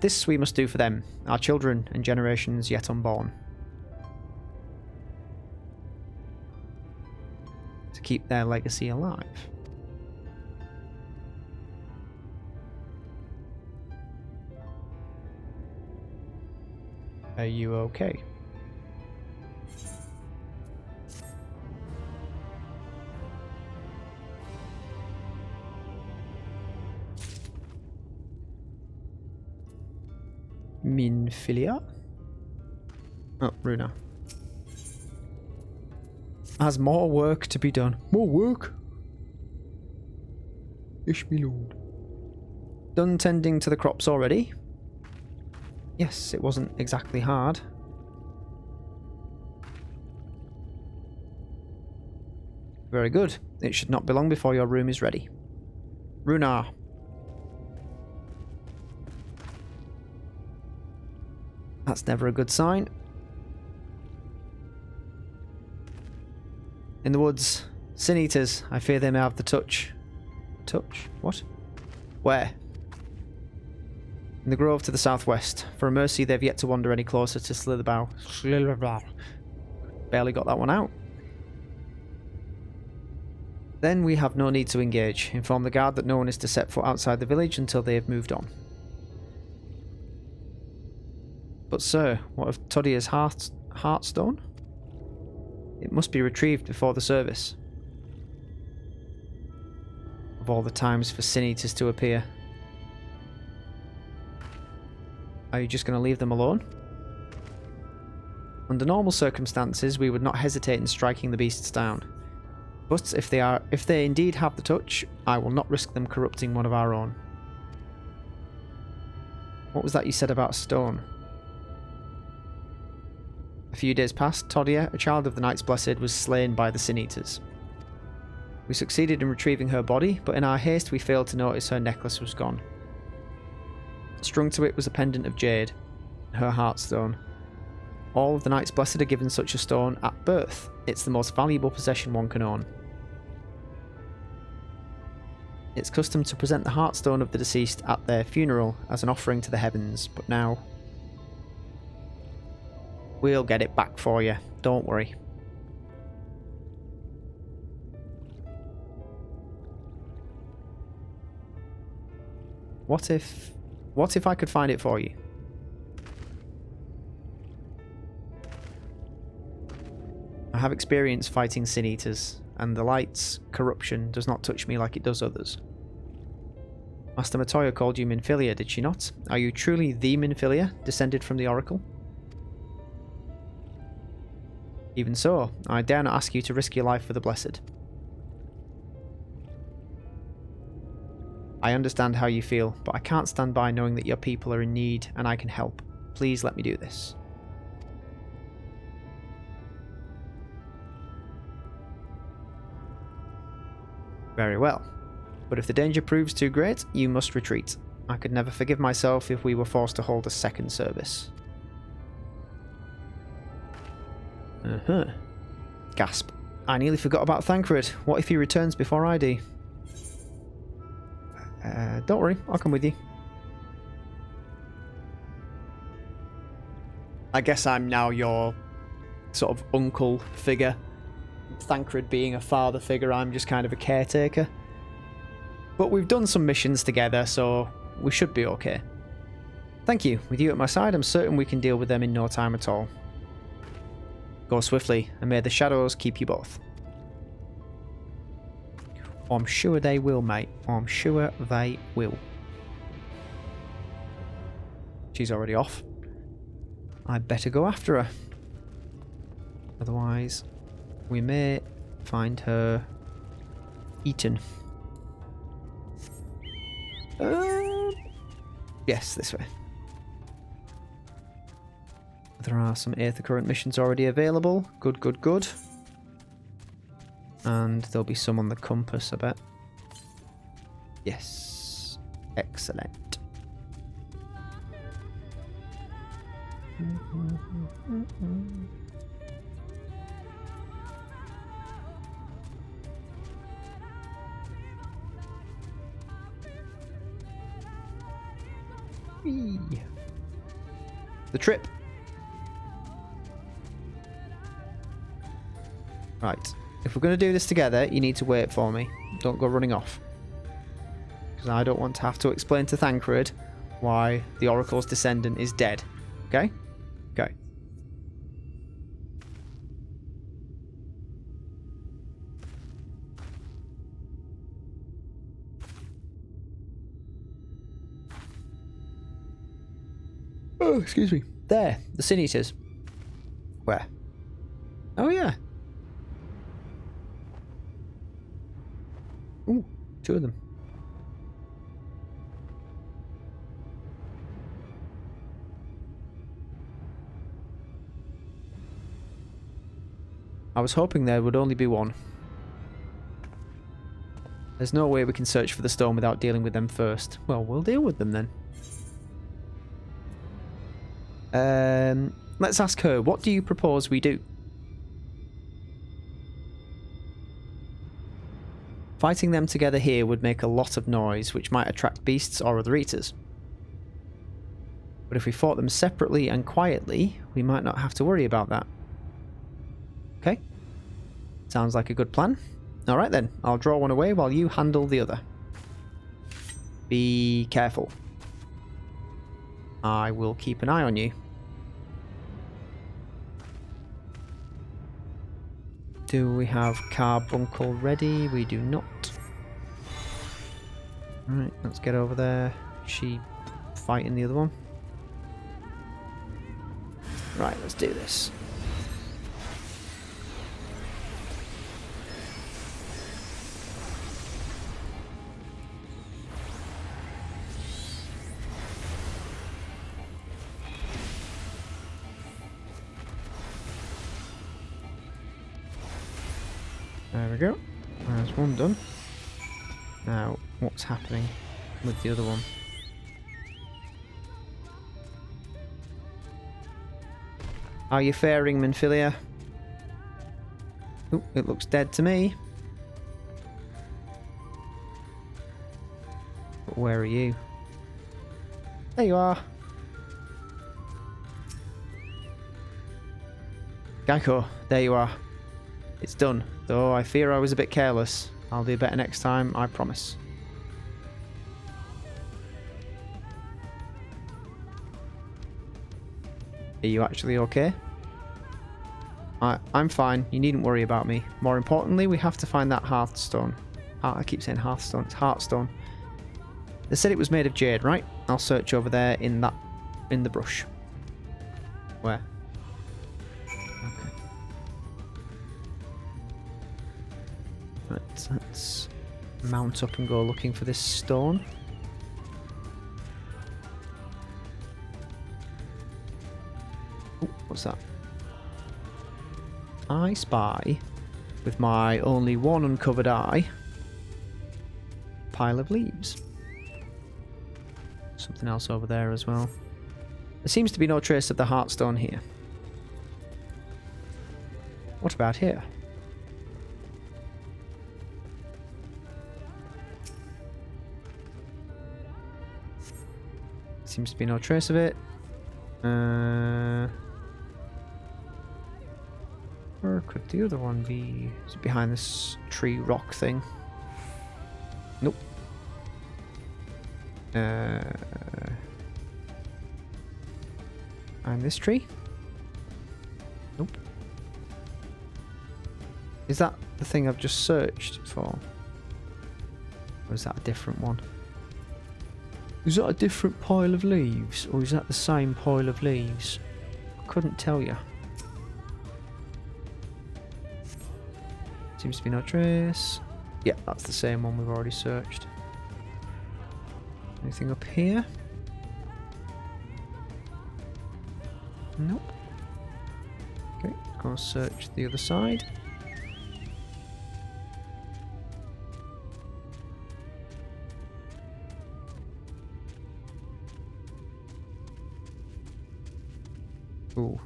This we must do for them, our children and generations yet unborn. To keep their legacy alive. Are you okay? Minfilia? Oh, Runa. Has more work to be done. More work? Ish me lord. Done tending to the crops already? Yes, it wasn't exactly hard. Very good. It should not be long before your room is ready. Runar. That's never a good sign. In the woods. Sin eaters. I fear they may have the touch. Touch? What? Where? In the grove to the southwest. For a mercy, they've yet to wander any closer to Slitherbow. Barely got that one out. Then we have no need to engage. Inform the guard that no one is to set foot outside the village until they have moved on. But sir, what of Todia's heartstone? It must be retrieved before the service. Of all the times for sin eaters to appear. Are you just going to leave them alone? Under normal circumstances, we would not hesitate in striking the beasts down. But if they indeed have the touch, I will not risk them corrupting one of our own. What was that you said about stone? A few days past, Todia, a child of the Knights Blessed, was slain by the Sin Eaters. We succeeded in retrieving her body, but in our haste we failed to notice her necklace was gone. Strung to it was a pendant of jade, her heartstone. All of the Knights Blessed are given such a stone at birth. It's the most valuable possession one can own. It's custom to present the heartstone of the deceased at their funeral as an offering to the heavens, but now... we'll get it back for you, don't worry. What if I could find it for you? I have experience fighting Sin Eaters, and the light's corruption does not touch me like it does others. Master Matoya called you Minfilia, did she not? Are you truly the Minfilia, descended from the Oracle? Even so, I dare not ask you to risk your life for the Blessed. I understand how you feel, but I can't stand by knowing that your people are in need and I can help. Please let me do this. Very well. But if the danger proves too great, you must retreat. I could never forgive myself if we were forced to hold a second service. Gasp. I nearly forgot about Thancred. What if he returns before I do? Don't worry, I'll come with you. I guess I'm now your sort of uncle figure. Thancred being a father figure, I'm just kind of a caretaker. But we've done some missions together, so we should be okay. Thank you. With you at my side, I'm certain we can deal with them in no time at all. Go swiftly, and may the shadows keep you both. I'm sure they will, mate. I'm sure they will. She's already off. I'd better go after her. Otherwise, we may find her eaten. Yes, this way. There are some Aether Current missions already available. Good, good, good. And there'll be some on the compass, I bet. Yes. Excellent. Whee. The trip. Right. If we're going to do this together, you need to wait for me. Don't go running off. Because I don't want to have to explain to Thancred why the Oracle's descendant is dead. Okay? Okay. Oh, excuse me. There. The Sin Eaters. Where? Oh, yeah. Ooh, 2 of them. I was hoping there would only be 1. There's no way we can search for the stone without dealing with them first. Well, we'll deal with them then. Let's ask her, what do you propose we do? Fighting them together here would make a lot of noise, which might attract beasts or other eaters. But if we fought them separately and quietly, we might not have to worry about that. Okay. Sounds like a good plan. Alright then, I'll draw one away while you handle the other. Be careful. I will keep an eye on you. Do we have Carbuncle ready? We do not. Alright, let's get over there. Is she fighting the other one? Right, let's do this. There we go. There's one done. Now, what's happening with the other one? How are you faring, Minfilia? Oh, it looks dead to me. But where are you? There you are. Geico, there you are. It's done, though I fear I was a bit careless. I'll do better next time, I promise. Are you actually okay? I'm fine, you needn't worry about me. More importantly, we have to find that Hearthstone. I keep saying Hearthstone, it's Hearthstone. They said it was made of jade, right? I'll search over there in the brush. Where? Okay. Right, let's mount up and go looking for this stone. Ooh, what's that? I spy, with my only one uncovered eye, pile of leaves. Something else over there as well. There seems to be no trace of the Hearthstone here. What about here? Seems to be no trace of it. Where could the other one be? Is it behind this tree rock thing? Nope. Behind this tree? Nope. Is that the thing I've just searched for? Or is that a different one? Is that a different pile of leaves? Or is that the same pile of leaves? I couldn't tell you. Seems to be no trace. Yeah, that's the same one we've already searched. Anything up here? Nope. Okay, go and search the other side. Ooh.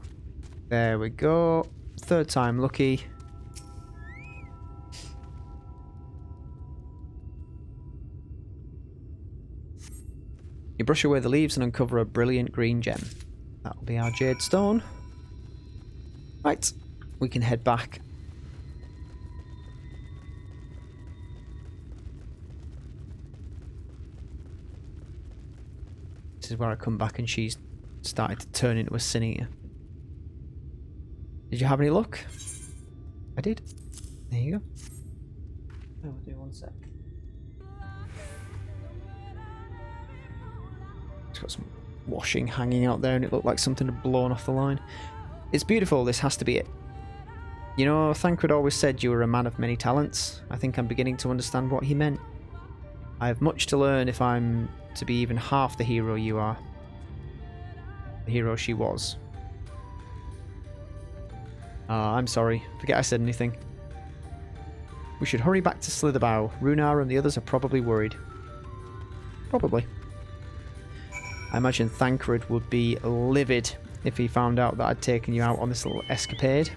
There we go. Third time lucky. You brush away the leaves and uncover a brilliant green gem. That'll be our jade stone. Right, we can head back. This is where I come back and she's started to turn into a Cineater. Did you have any luck? I did. There you go. Oh, we'll do one sec. It's got some washing hanging out there and it looked like something had blown off the line. It's beautiful, this has to be it. You know, Thancred always said you were a man of many talents. I think I'm beginning to understand what he meant. I have much to learn if I'm to be even half the hero you are. The hero she was. I'm sorry. Forget I said anything. We should hurry back to Slitherbow. Runar and the others are probably worried. Probably. I imagine Thancred would be livid if he found out that I'd taken you out on this little escapade.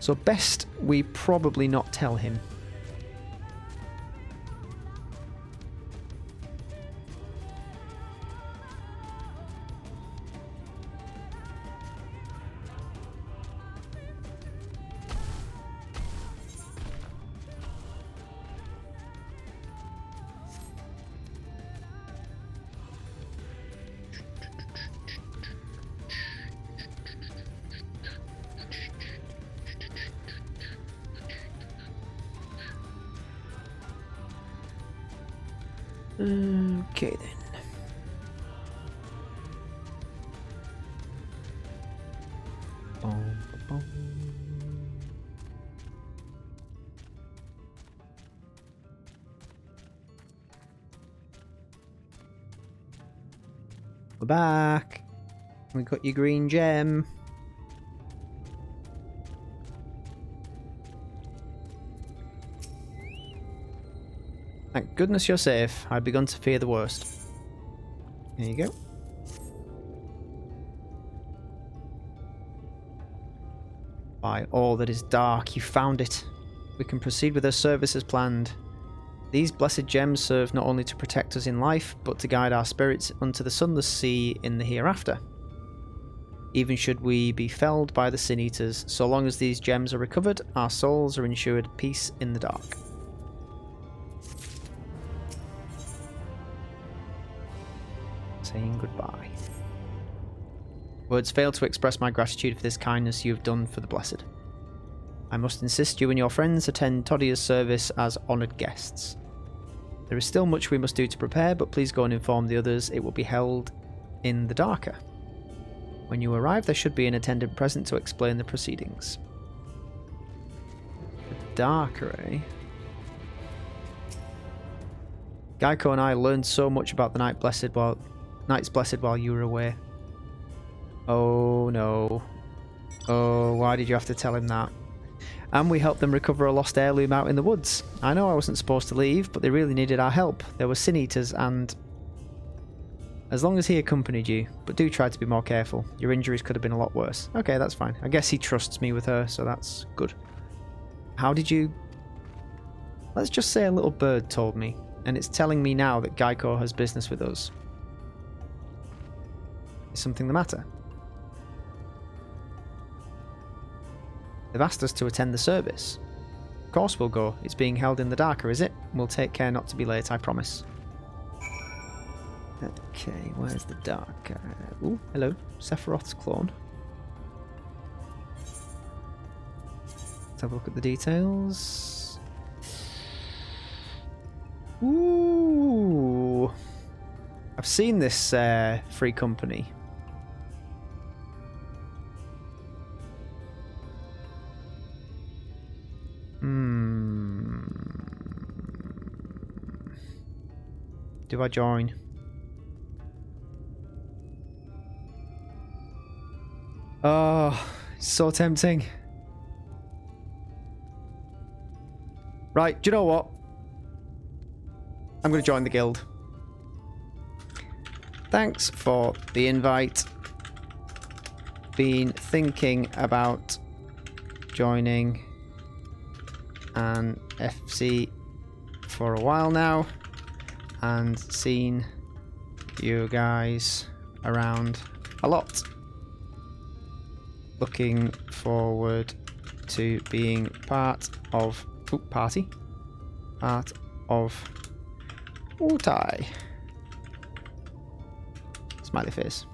So best we probably not tell him. Okay then. Boom, boom. We're back. We got your green gem. Thank goodness you're safe. I'd begun to fear the worst. There you go. By all that is dark, you found it. We can proceed with our service as planned. These blessed gems serve not only to protect us in life, but to guide our spirits unto the sunless sea in the hereafter. Even should we be felled by the Sin Eaters, so long as these gems are recovered, our souls are ensured peace in the dark. Saying goodbye. Words fail to express my gratitude for this kindness you have done for the blessed. I must insist you and your friends attend Todia's service as honoured guests. There is still much we must do to prepare, but please go and inform the others. It will be held in the Darker. When you arrive, there should be an attendant present to explain the proceedings. The Darker, eh? Geico and I learned so much about the Night's Blessed while you were away. Oh no. Oh, why did you have to tell him that? And we helped them recover a lost heirloom out in the woods. I know I wasn't supposed to leave, but they really needed our help. There were Sin Eaters and... As long as he accompanied you, but do try to be more careful. Your injuries could have been a lot worse. Okay, that's fine. I guess he trusts me with her, so that's good. How did you... Let's just say a little bird told me, and it's telling me now that Geico has business with us. Is something the matter? They've asked us to attend the service. Of course we'll go. It's being held in the Darker, is it? We'll take care not to be late, I promise. Okay, where's the Darker? Ooh, hello. Sephiroth's clone. Let's have a look at the details. Ooh. I've seen this free company. Do I join? Oh, so tempting. Right, do you know what? I'm going to join the guild. Thanks for the invite. been thinking about joining an FC for a while now and seen you guys around a lot. Looking forward to being part of Utai. Smiley face.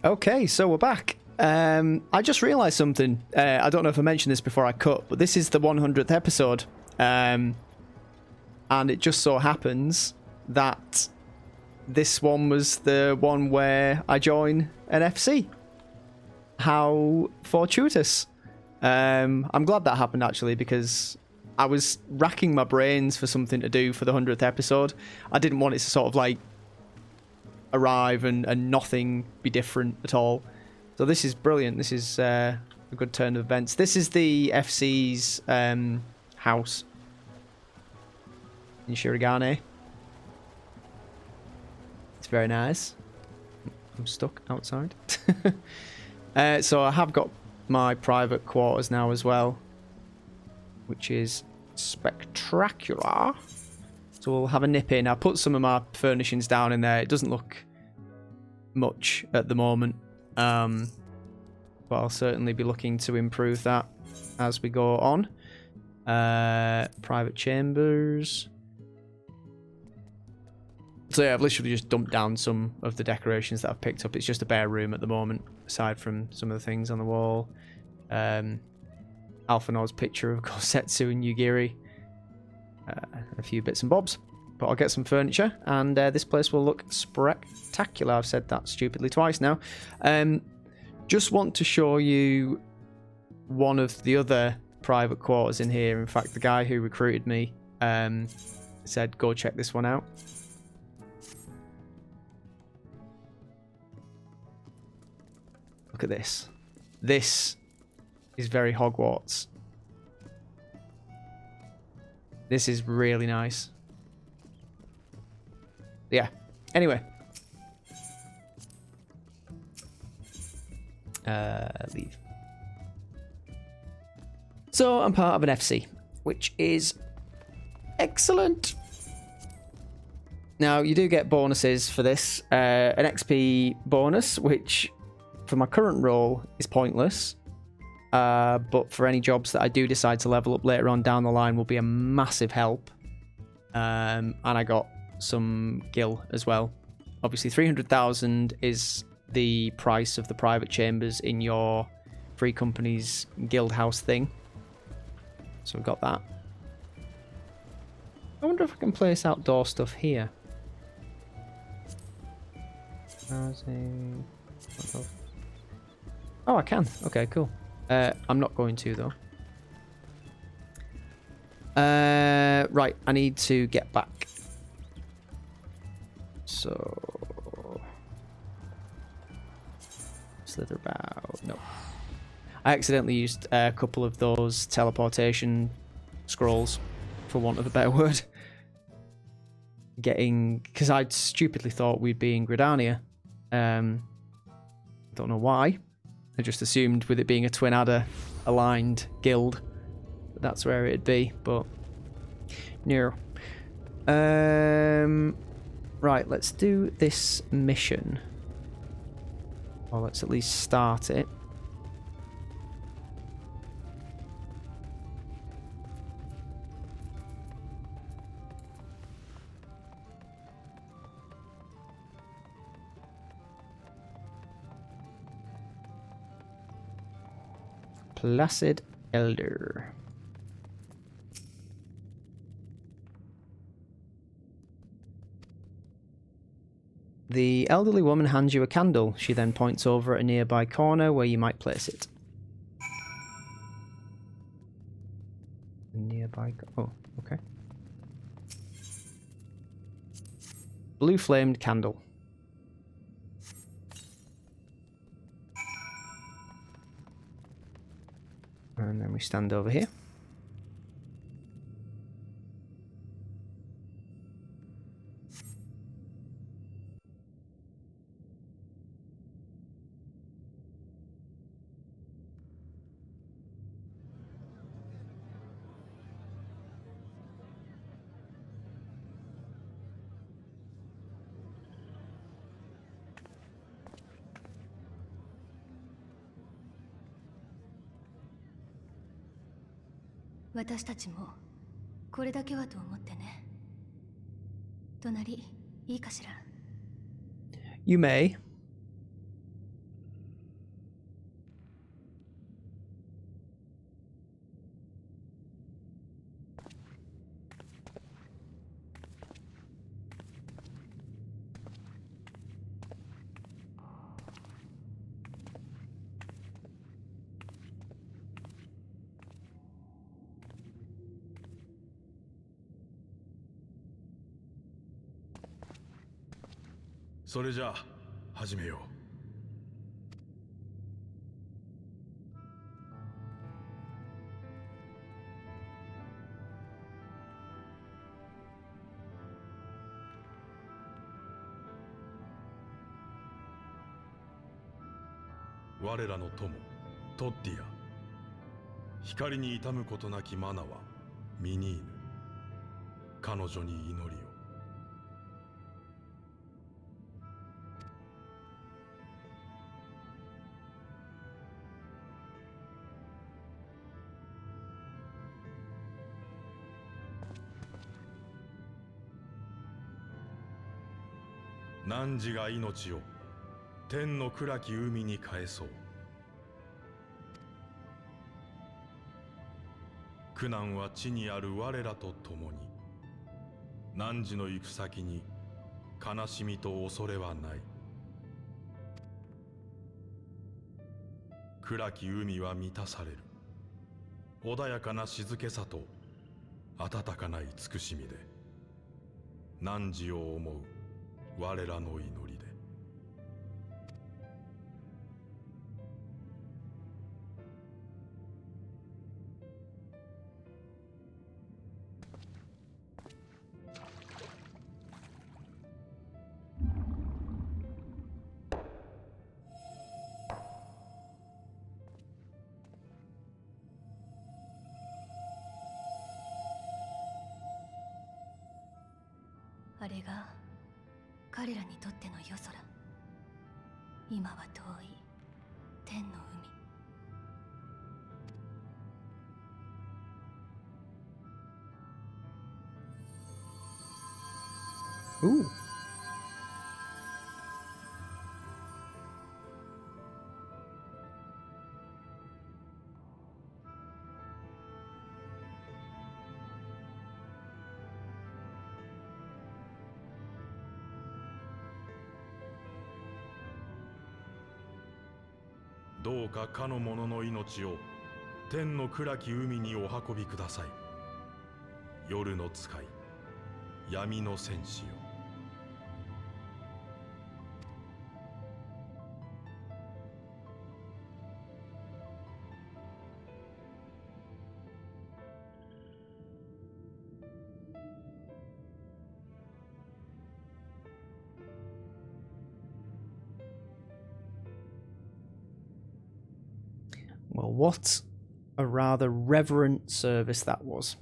Okay, so we're back. I just realised something. I don't know if I mentioned this before I cut, but this is the 100th episode. And it just so happens that this one was the one where I join an FC. How fortuitous. I'm glad that happened, actually, because I was racking my brains for something to do for the 100th episode. I didn't want it to sort of like arrive and nothing be different at all. So this is brilliant. This is a good turn of events. This is the FC's house in Shirogane. It's very nice. I'm stuck outside. So I have got my private quarters now as well, which is spectacular. So we'll have a nip in. I put some of my furnishings down in there. It doesn't look much at the moment, but I'll certainly be looking to improve that as we go on. Private chambers. So yeah, I've literally just dumped down some of the decorations that I've picked up. It's just a bare room at the moment, aside from some of the things on the wall. Alphinaud's picture of Kosetsu and Yugiri. A few bits and bobs. But I'll get some furniture, and this place will look spectacular. I've said that stupidly twice now. Just want to show you one of the other private quarters in here. In fact, the guy who recruited me said, go check this one out. Look at this. This is very Hogwarts. This is really nice. Yeah. Anyway. Leave. So I'm part of an FC, which is excellent. Now, you do get bonuses for this. An XP bonus, which for my current role is pointless. But for any jobs that I do decide to level up later on down the line will be a massive help. And I got some gil as well. Obviously 300,000 is the price of the private chambers in your free company's guild house thing. So we've got that. I wonder if I can place outdoor stuff here. Oh, I can. Okay, cool. I'm not going to, though. Right, I need to get back. So... slither about. No. I accidentally used a couple of those teleportation scrolls, for want of a better word. Because I'd stupidly thought we'd be in Gridania. Don't know why. I just assumed with it being a Twin Adder aligned guild, that's where it'd be, but no. Right, let's do this mission. Or let's at least start it. Placid Elder. The elderly woman hands you a candle. She then points over at a nearby corner where you might place it. Nearby... oh, okay. Blue flamed candle. And then we stand over here. 私たちもこれだけはと思ってね。隣いいかしら。 You may. それじゃあ始めよう。我らの友トッティア、光に痛むことなきマナはミニーヌ、彼女に祈りを。汝が命を天の暗き海に返そう。苦難は地にある我らと共に。汝の行く先に悲しみと恐れはない。暗き海は満たされる。穏やかな静けさと温かな慈しみで、汝を思う我らの祈りで。あれが彼らにとっての夜空。今は遠い天の海。Ooh. どうかかの者の命を天の暗き海にお運びください。夜の使い、闇の戦士よ。Well, what a rather reverent service that was.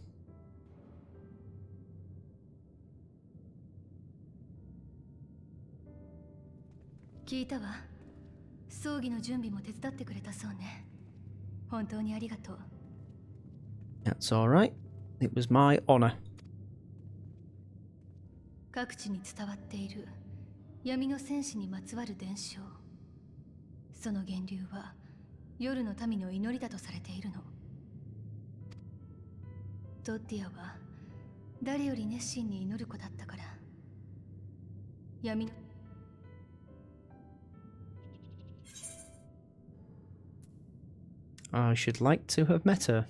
聞いたわ。葬儀の準備も手伝ってくれたそうね。本当にありがとう。That's all right. It was my honor. 各地に伝わっている闇の戦士にまつわる伝承。その源流は夜の民の祈りだとされているの。トッティアは誰より熱心に祈る子だったから。闇のI should like to have met her.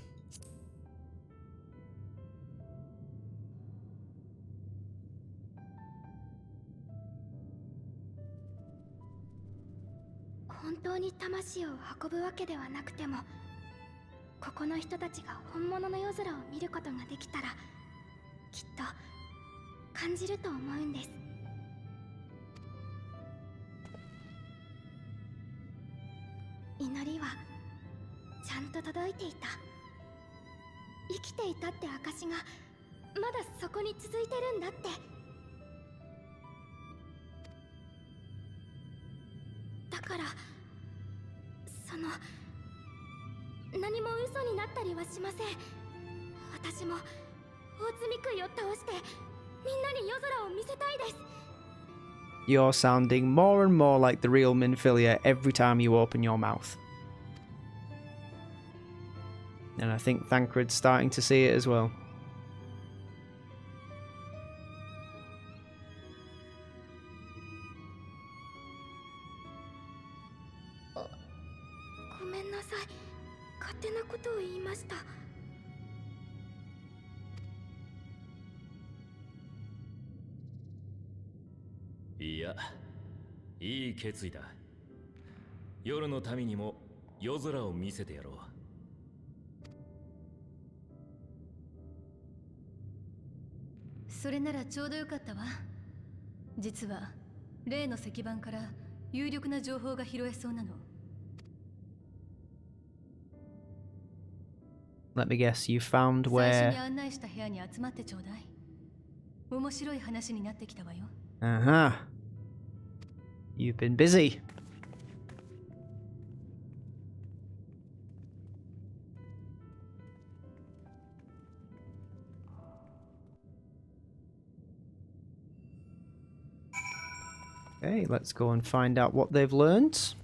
本当に魂を運ぶわけではなくても、ここの人たちが本物の夜空を見ることができたら、きっと感じると思うんです。祈りはちゃんと届いていた。生きていたって証がまだそこに続いてるんだって。だから何も嘘になったりはしません。私も大積杭を倒してみんなに夜空を見せたいです。 You're sounding more and more like the real Minfilia every time you open your mouth. And I think Thancred's starting to see it as well. ごめんなさい。勝手なことを言いました。いや、いい決意だ。夜の民にも夜空を見せてやろう。それならちょうどよかったわ。実は例の石板から有力な情報が拾えそうなの。Let me guess, you found 最初に where... 案内した部屋に集まってちょうだい。面白い話になってきたわよ。Uh-huh. You've been busy. Okay, let's go and find out what they've learned.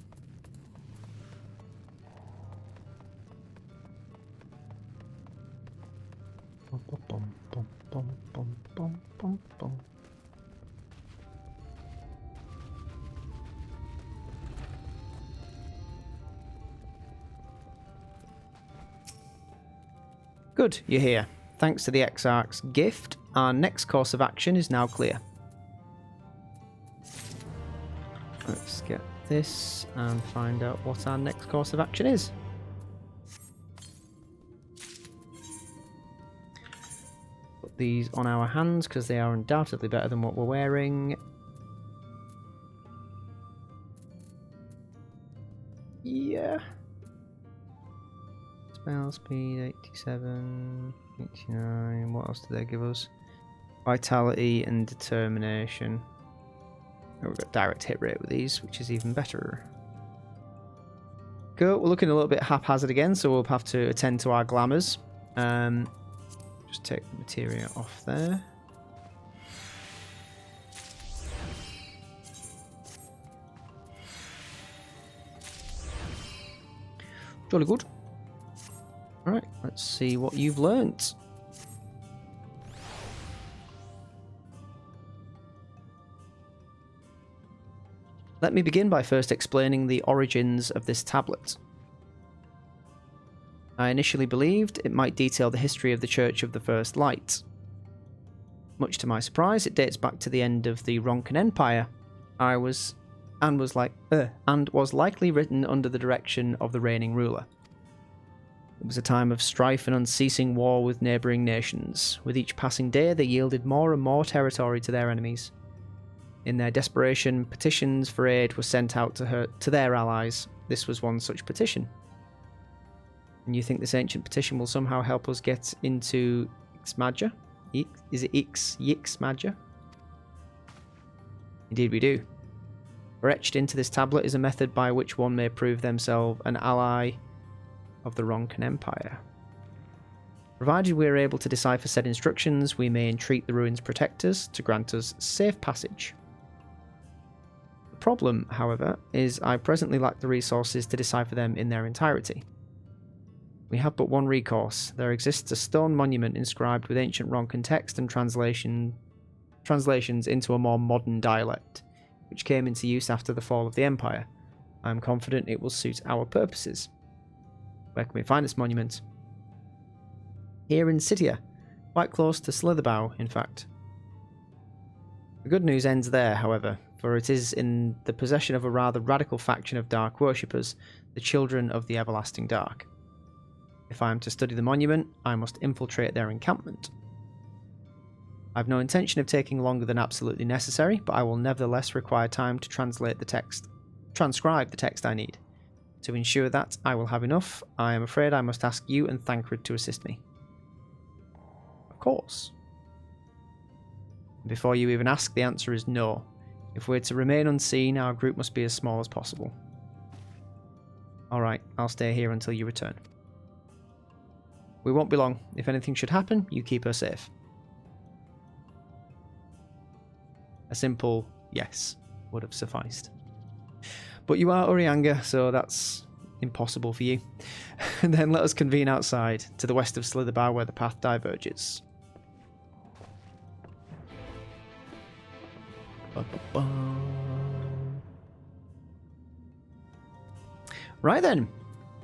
Good, you're here. Thanks to the Exarch's gift, our next course of action is now clear. Let's get this and find out what our next course of action is. Put these on our hands because they are undoubtedly better than what we're wearing. Yeah. Spell speed 87, 89. What else do they give us? Vitality and determination. Oh, we've got direct hit rate with these, which is even better. Cool. We're looking a little bit haphazard again, so we'll have to attend to our glamours. Just take the materia off there. Jolly good. Alright, let's see what you've learnt. Let me begin by first explaining the origins of this tablet. I initially believed it might detail the history of the Church of the First Light. Much to my surprise, it dates back to the end of the Ronkan Empire. Was likely written under the direction of the reigning ruler. It was a time of strife and unceasing war with neighbouring nations. With each passing day, they yielded more and more territory to their enemies. In their desperation, petitions for aid were sent out to their allies. This was one such petition. And you think this ancient petition will somehow help us get into Ixmadja? Is it Ixmadja? Indeed we do. For etched into this tablet is a method by which one may prove themselves an ally of the Ronkan Empire. Provided we are able to decipher said instructions, we may entreat the ruin's protectors to grant us safe passage. The problem, however, is I presently lack the resources to decipher them in their entirety. We have but one recourse. There exists a stone monument inscribed with ancient Ronkan text and translations into a more modern dialect, which came into use after the fall of the Empire. I am confident it will suit our purposes. Where can we find this monument? Here in Cydia, quite close to Slitherbow, in fact. The good news ends there, however, for it is in the possession of a rather radical faction of Dark worshippers, the Children of the Everlasting Dark. If I am to study the monument, I must infiltrate their encampment. I have no intention of taking longer than absolutely necessary, but I will nevertheless require time to transcribe the text I need. To ensure that I will have enough, I am afraid I must ask you and Thancred to assist me. Of course. Before you even ask, the answer is no. If we're to remain unseen, our group must be as small as possible. Alright, I'll stay here until you return. We won't be long. If anything should happen, you keep her safe. A simple yes would have sufficed. But you are Urianga, so that's impossible for you. And then let us convene outside, to the west of Slitherbow, where the path diverges. Right then,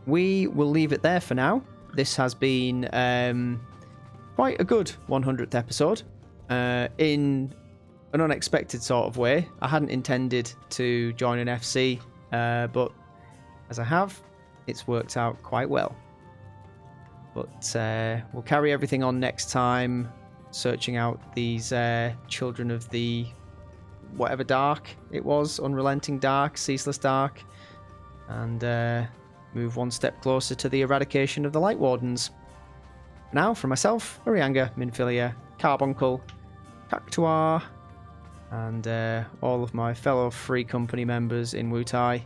we will leave it there for now. This has been quite a good 100th episode in an unexpected sort of way. I hadn't intended to join an FC, but as I have, it's worked out quite well. But we'll carry everything on next time, searching out these children of the whatever dark it was, unrelenting dark, ceaseless dark, and move one step closer to the eradication of the Light Wardens. Now, for myself, Urianga, Minfilia, Carbuncle, Cactuar, and all of my fellow Free Company members in Wutai,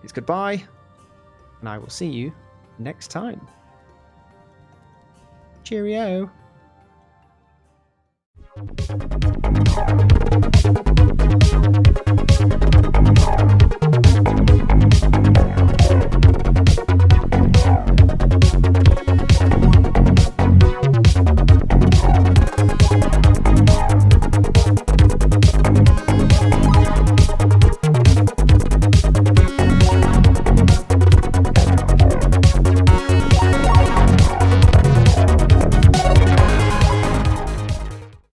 it's goodbye, and I will see you next time. Cheerio!